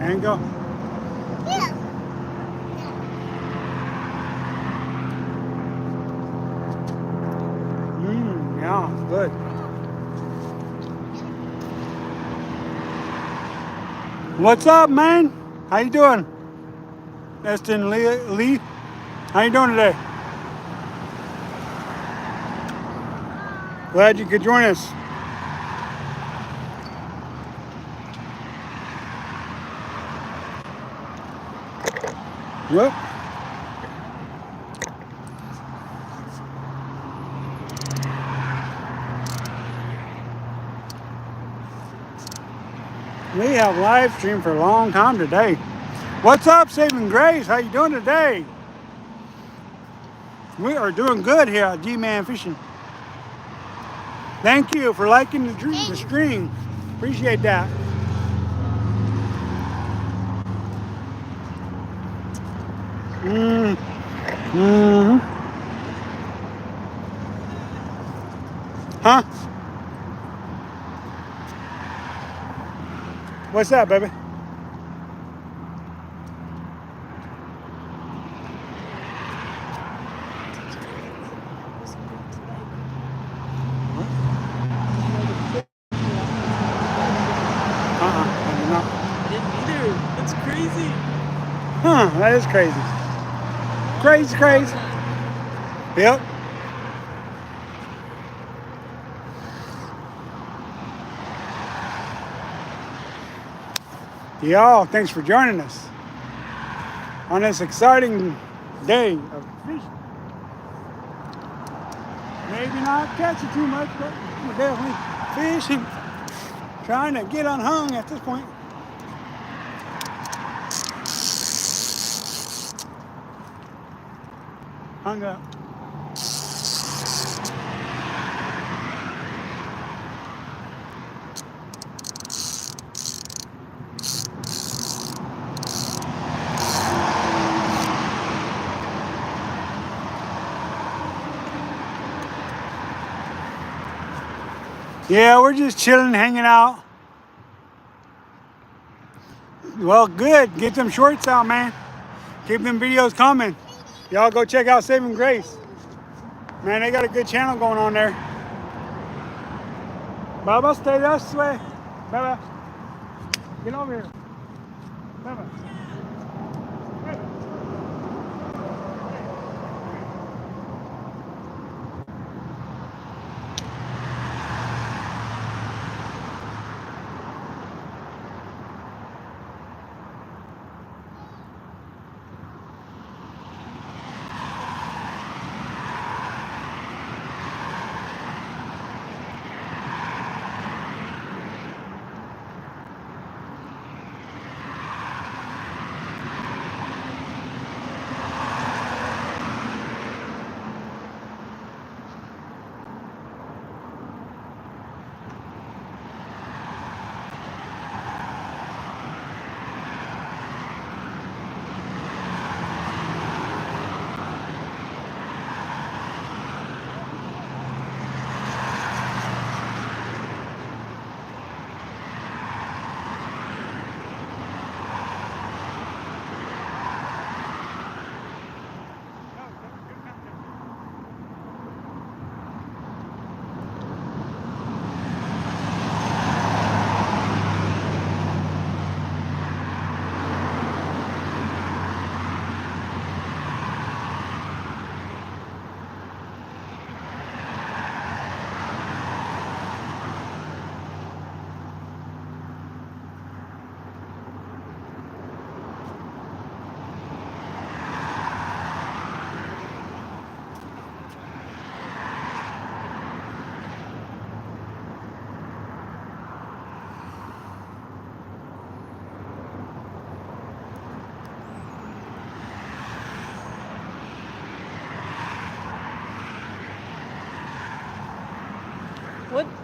And go. Yeah. Yeah, good. What's up, man? How you doing? Eston Lee. How you doing today? Glad you could join us. Well, we have live streamed for a long time today. What's up, Saving Grace? How you doing today? We are doing good here at Gman Fishing. Thank you for liking the stream. Appreciate that. Mm-hmm. Huh? What's that, baby? I do not. I didn't either. That's crazy. Huh, that is crazy. Crazy. Yep. Y'all, thanks for joining us on this exciting day of fishing. Maybe not catching too much, but we're definitely fishing. Trying to get unhung at this point. Hung up. Yeah, we're just chilling, hanging out. Well, good. Get them shorts out, man. Keep them videos coming. Y'all go check out Saving Grace. Man, they got a good channel going on there. Baba, stay this way. Baba, get over here. Baba.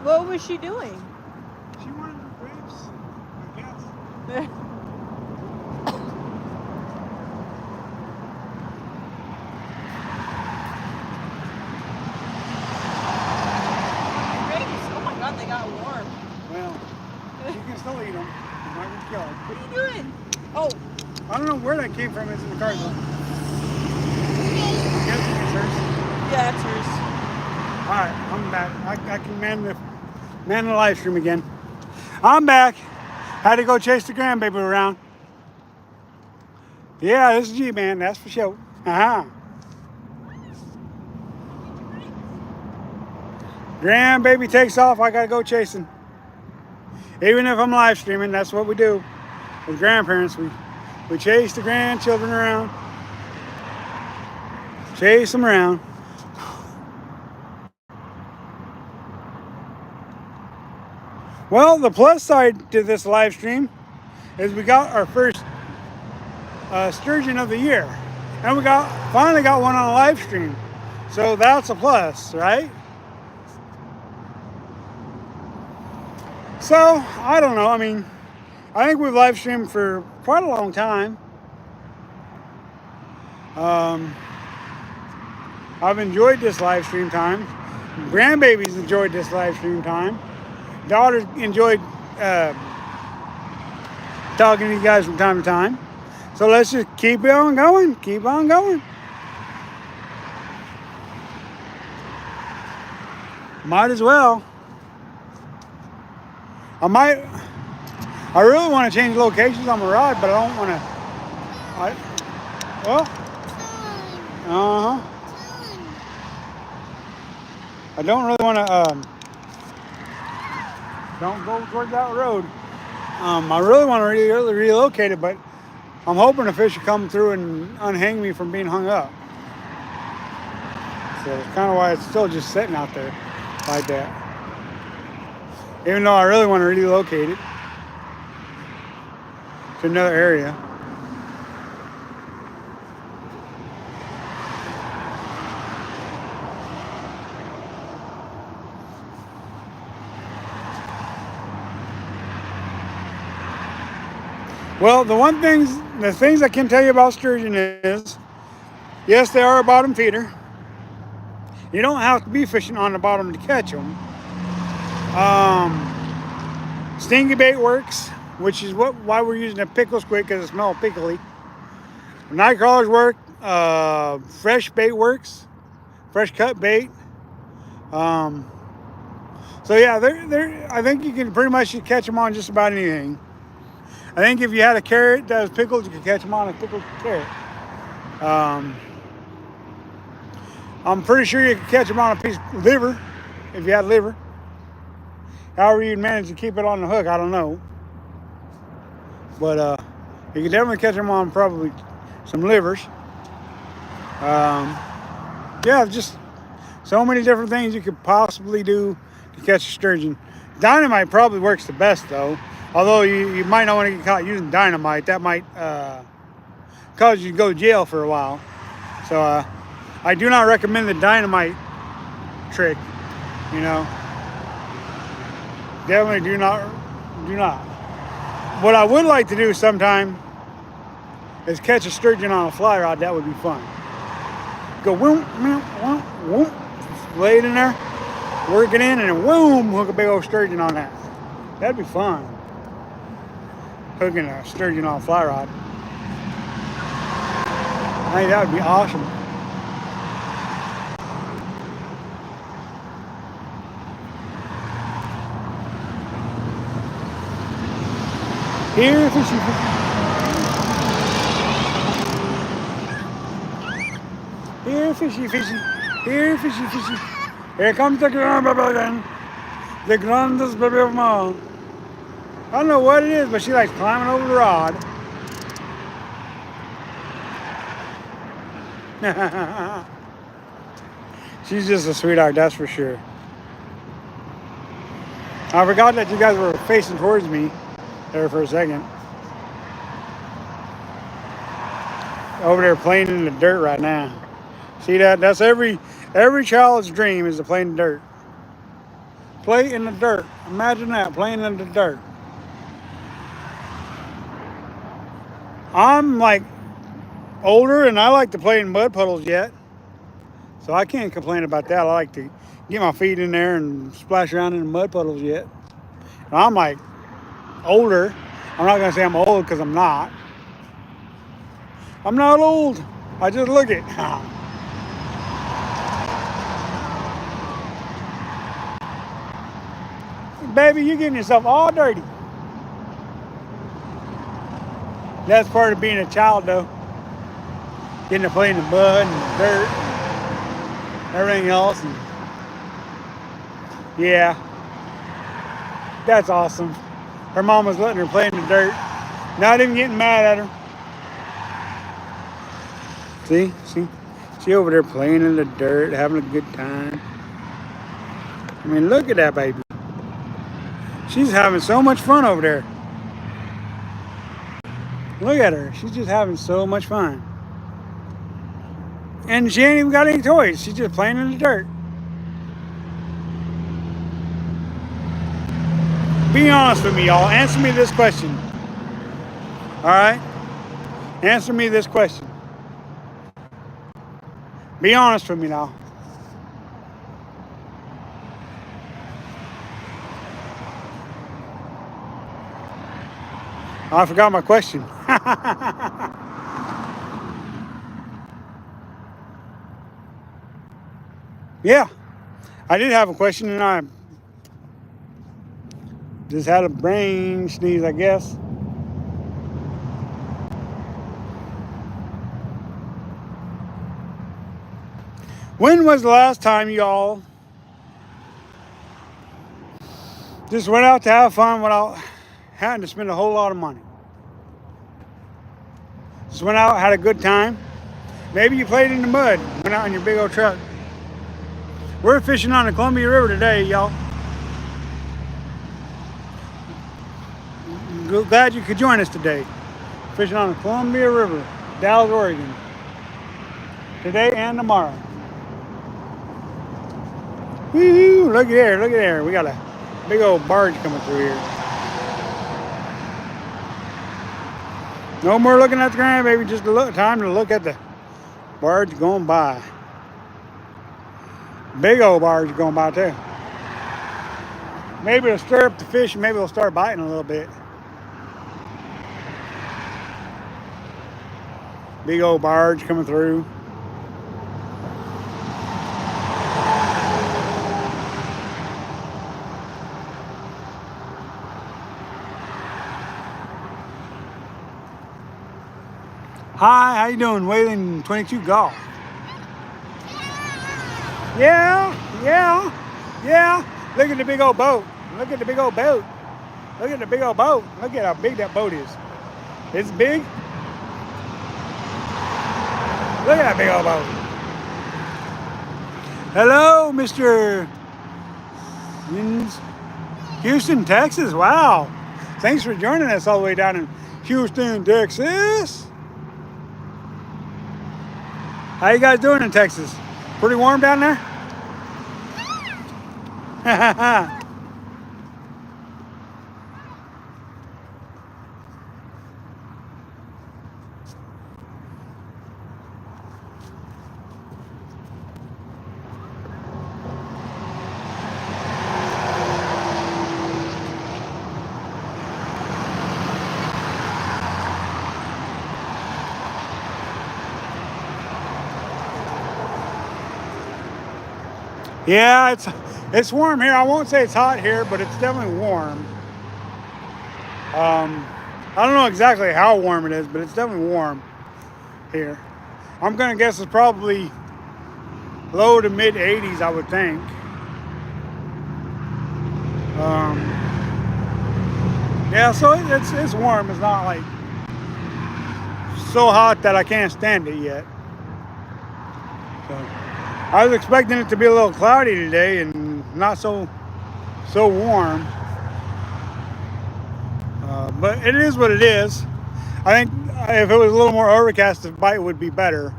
What was she doing? She wanted the grapes, I guess. Grapes. Oh my god, they got warm. Well, you can still eat them. You're not gonna kill them. What are you doing? I don't know where that came from. It's in the car though. I'm guessing it's hers. Yeah, it's hers. All right, I'm back. I can man the live stream again. I'm back. Had to go chase the grandbaby around. Yeah, this is Gman. That's for sure. Grandbaby takes off. I gotta go chasing. Even if I'm live streaming, that's what we do. As grandparents, we chase the grandchildren around. Chase them around. Well, the plus side to this live stream is we got our first sturgeon of the year, and we finally got one on a live stream. So that's a plus, right? So I don't know. I mean, I think we've live streamed for quite a long time. I've enjoyed this live stream time. Grandbabies enjoyed this live stream time. Daughters enjoyed talking to you guys from time to time. So let's just keep on going. Keep on going. Might as well. I really want to change locations on my rod, but I don't want to. I don't really want to. Don't go towards that road. I really want to really relocate it, but I'm hoping the fish will come through and unhang me from being hung up. So it's kind of why it's still just sitting out there like that. Even though I really want to relocate it to another area. Well, the things I can tell you about sturgeon is, yes, they are a bottom feeder. You don't have to be fishing on the bottom to catch them. Stingy bait works, which is why we're using a pickle squid, because it smells pickly. Night crawlers work. Fresh bait works. Fresh cut bait. So yeah, I think you can pretty much catch them on just about anything. I think if you had a carrot that was pickled, you could catch them on a pickled carrot. I'm pretty sure you could catch them on a piece of liver, if you had liver. However you'd manage to keep it on the hook, I don't know. But you could definitely catch them on probably some livers. Yeah, just so many different things you could possibly do to catch a sturgeon. Dynamite probably works the best though. Although you might not want to get caught using dynamite. That might cause you to go to jail for a while. So I do not recommend the dynamite trick, you know. Definitely do not. What I would like to do sometime is catch a sturgeon on a fly rod. That would be fun. Go whoom, whoom, whoom, whoom, lay it in there, work it in, and then whoom, hook a big old sturgeon on that. That'd be fun. Hooking a sturgeon on a fly rod. I think that would be awesome. Here, fishy, fishy. Here, fishy, fishy. Here, fishy, fishy. Here comes the grandbaby again. The grandest baby of them all. I don't know what it is, but she likes climbing over the rod. She's just a sweetheart, that's for sure. I forgot that you guys were facing towards me there for a second. Over there playing in the dirt right now. See that? That's every child's dream, is to play in the dirt. Play in the dirt. Imagine that, playing in the dirt. I'm like older and I like to play in mud puddles yet. So I can't complain about that. I like to get my feet in there and splash around in the mud puddles yet. And I'm like older. I'm not going to say I'm old because I'm not. I'm not old. I just look it. Baby, you're getting yourself all dirty. That's part of being a child, though. Getting to play in the mud and dirt and everything else. And yeah, that's awesome. Her mom was letting her play in the dirt. Not even getting mad at her. See? She over there playing in the dirt, having a good time. I mean, look at that baby. She's having so much fun over there. Look at her. She's just having so much fun. And she ain't even got any toys. She's just playing in the dirt. Be honest with me, y'all. Answer me this question. All right? Answer me this question. Be honest with me now. I forgot my question. Yeah, I did have a question and I just had a brain sneeze, I guess. When was the last time y'all just went out to have fun without having to spend a whole lot of money? Just went out, had a good time. Maybe you played in the mud, went out in your big old truck. We're fishing on the Columbia River today, y'all. Glad you could join us today. Fishing on the Columbia River, Dallas, Oregon. Today and tomorrow. Woo-hoo, look at there. We got a big old barge coming through here. No more looking at the grandbaby, just time to look at the barge going by. Big old barge going by too. Maybe it'll stir up the fish and maybe it'll start biting a little bit. Big old barge coming through. Hi, how you doing? Whaling 22 Golf. Yeah. Look at the big old boat. Look at the big old boat. Look at how big that boat is. It's big. Look at that big old boat. Hello, Mr. Houston, Texas. Wow. Thanks for joining us all the way down in Houston, Texas. How you guys doing in Texas? Pretty warm down there? Yeah, it's warm here. I won't say it's hot here, but it's definitely warm. I don't know exactly how warm it is, but it's definitely warm here. I'm gonna guess it's probably low to mid 80s, I would think. Yeah, so it's warm. It's not like so hot that I can't stand it yet. So I was expecting it to be a little cloudy today and not so warm. But it is what it is. I think if it was a little more overcast, the bite would be better.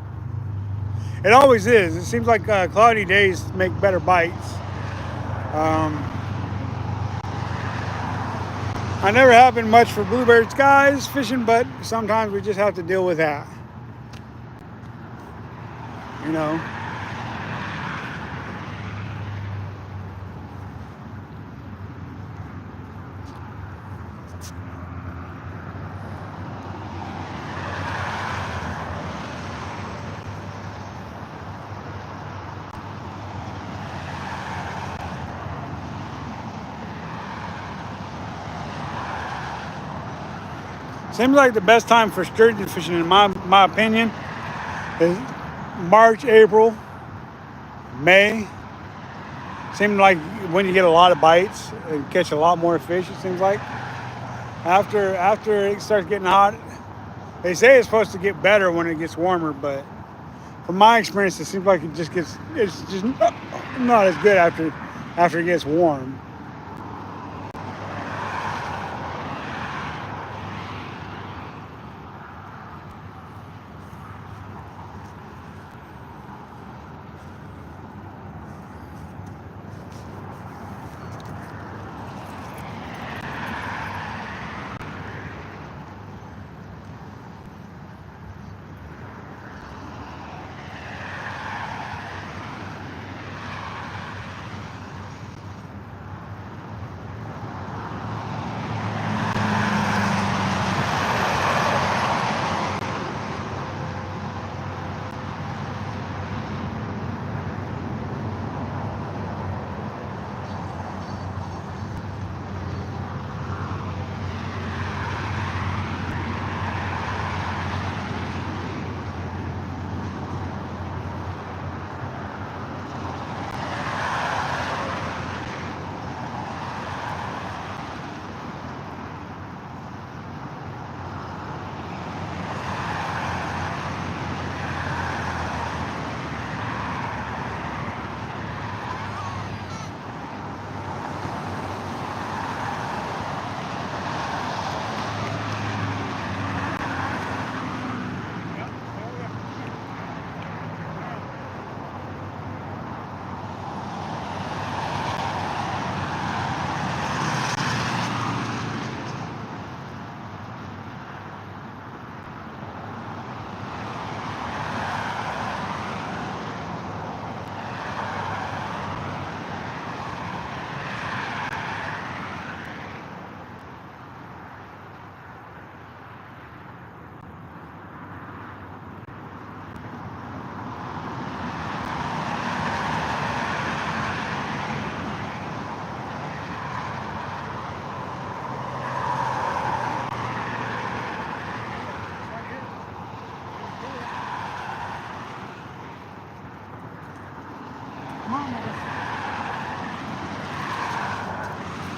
It always is. It seems like cloudy days make better bites. I never have been much for bluebird skies fishing, but sometimes we just have to deal with that. You know. Seems like the best time for sturgeon fishing, in my opinion, is March, April, May. Seems like when you get a lot of bites and catch a lot more fish. It seems like after it starts getting hot, they say it's supposed to get better when it gets warmer, but from my experience, it seems like it's just not as good after it gets warm.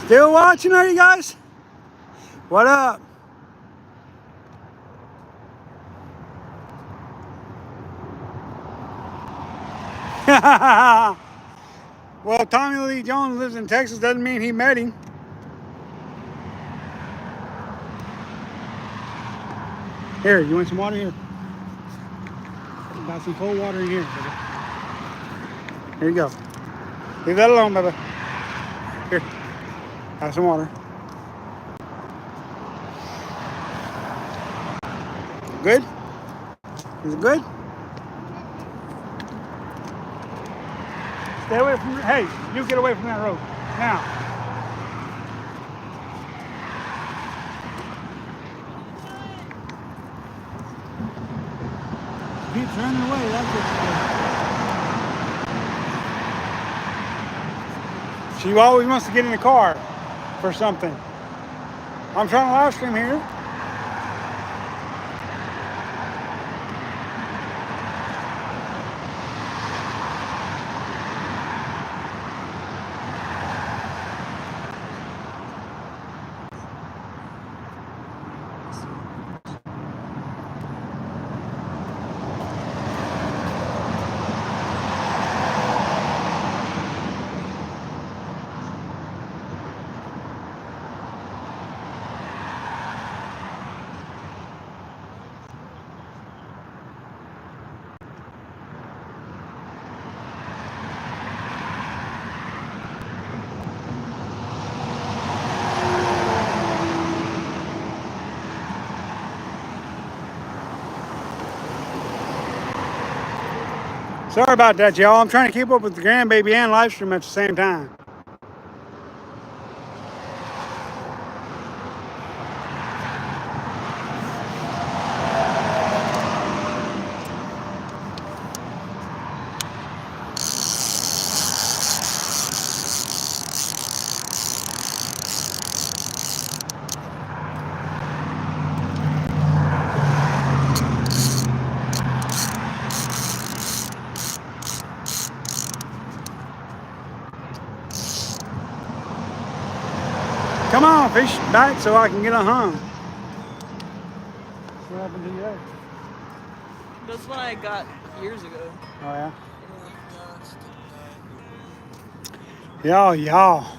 Still watching, are you guys? What up? Well, Tommy Lee Jones lives in Texas, doesn't mean he met him. Here, you want some water here? Got some cold water in here, baby. Here you go. Leave that alone, baby. Here, have some water. Good? Is it good? Stay away from, hey, you get away from that rope. Now. Keep turning away, that's what she does. She always wants to get in the car for something. I'm trying to live stream here. Sorry about that, y'all. I'm trying to keep up with the grandbaby and live stream at the same time. Come on, fish back so I can get a hung. What happened to you there? That's one I got years ago. Oh, yeah? Y'all.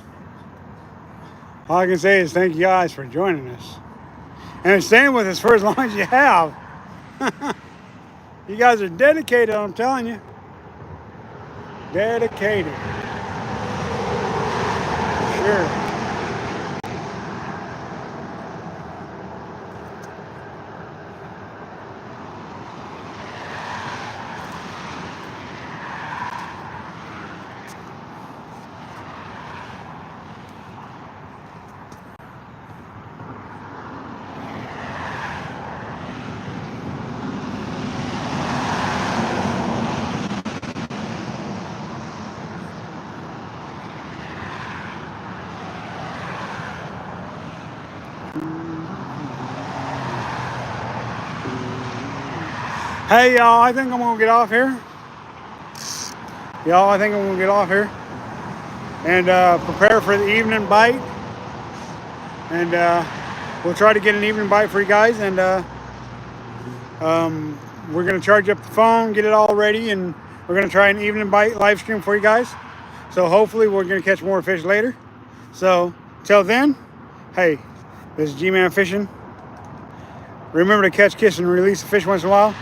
All I can say is thank you guys for joining us. And staying with us for as long as you have. You guys are dedicated, I'm telling you. Dedicated. Sure. Hey, y'all, I think I'm going to get off here. Y'all, I think I'm going to get off here. And prepare for the evening bite. And we'll try to get an evening bite for you guys. And we're going to charge up the phone, get it all ready. And we're going to try an evening bite live stream for you guys. So hopefully we're going to catch more fish later. So till then, hey, this is Gman Fishing. Remember to catch, kiss, and release the fish once in a while.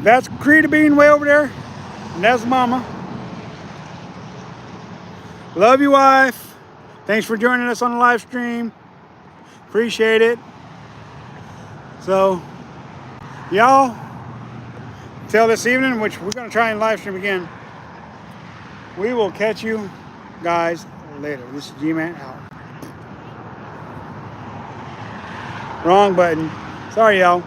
That's Creeta Bean way over there. And that's Mama. Love you, wife. Thanks for joining us on the live stream. Appreciate it. So, y'all, till this evening, which we're going to try and live stream again, we will catch you guys later. This is G-Man out. Wrong button. Sorry, y'all.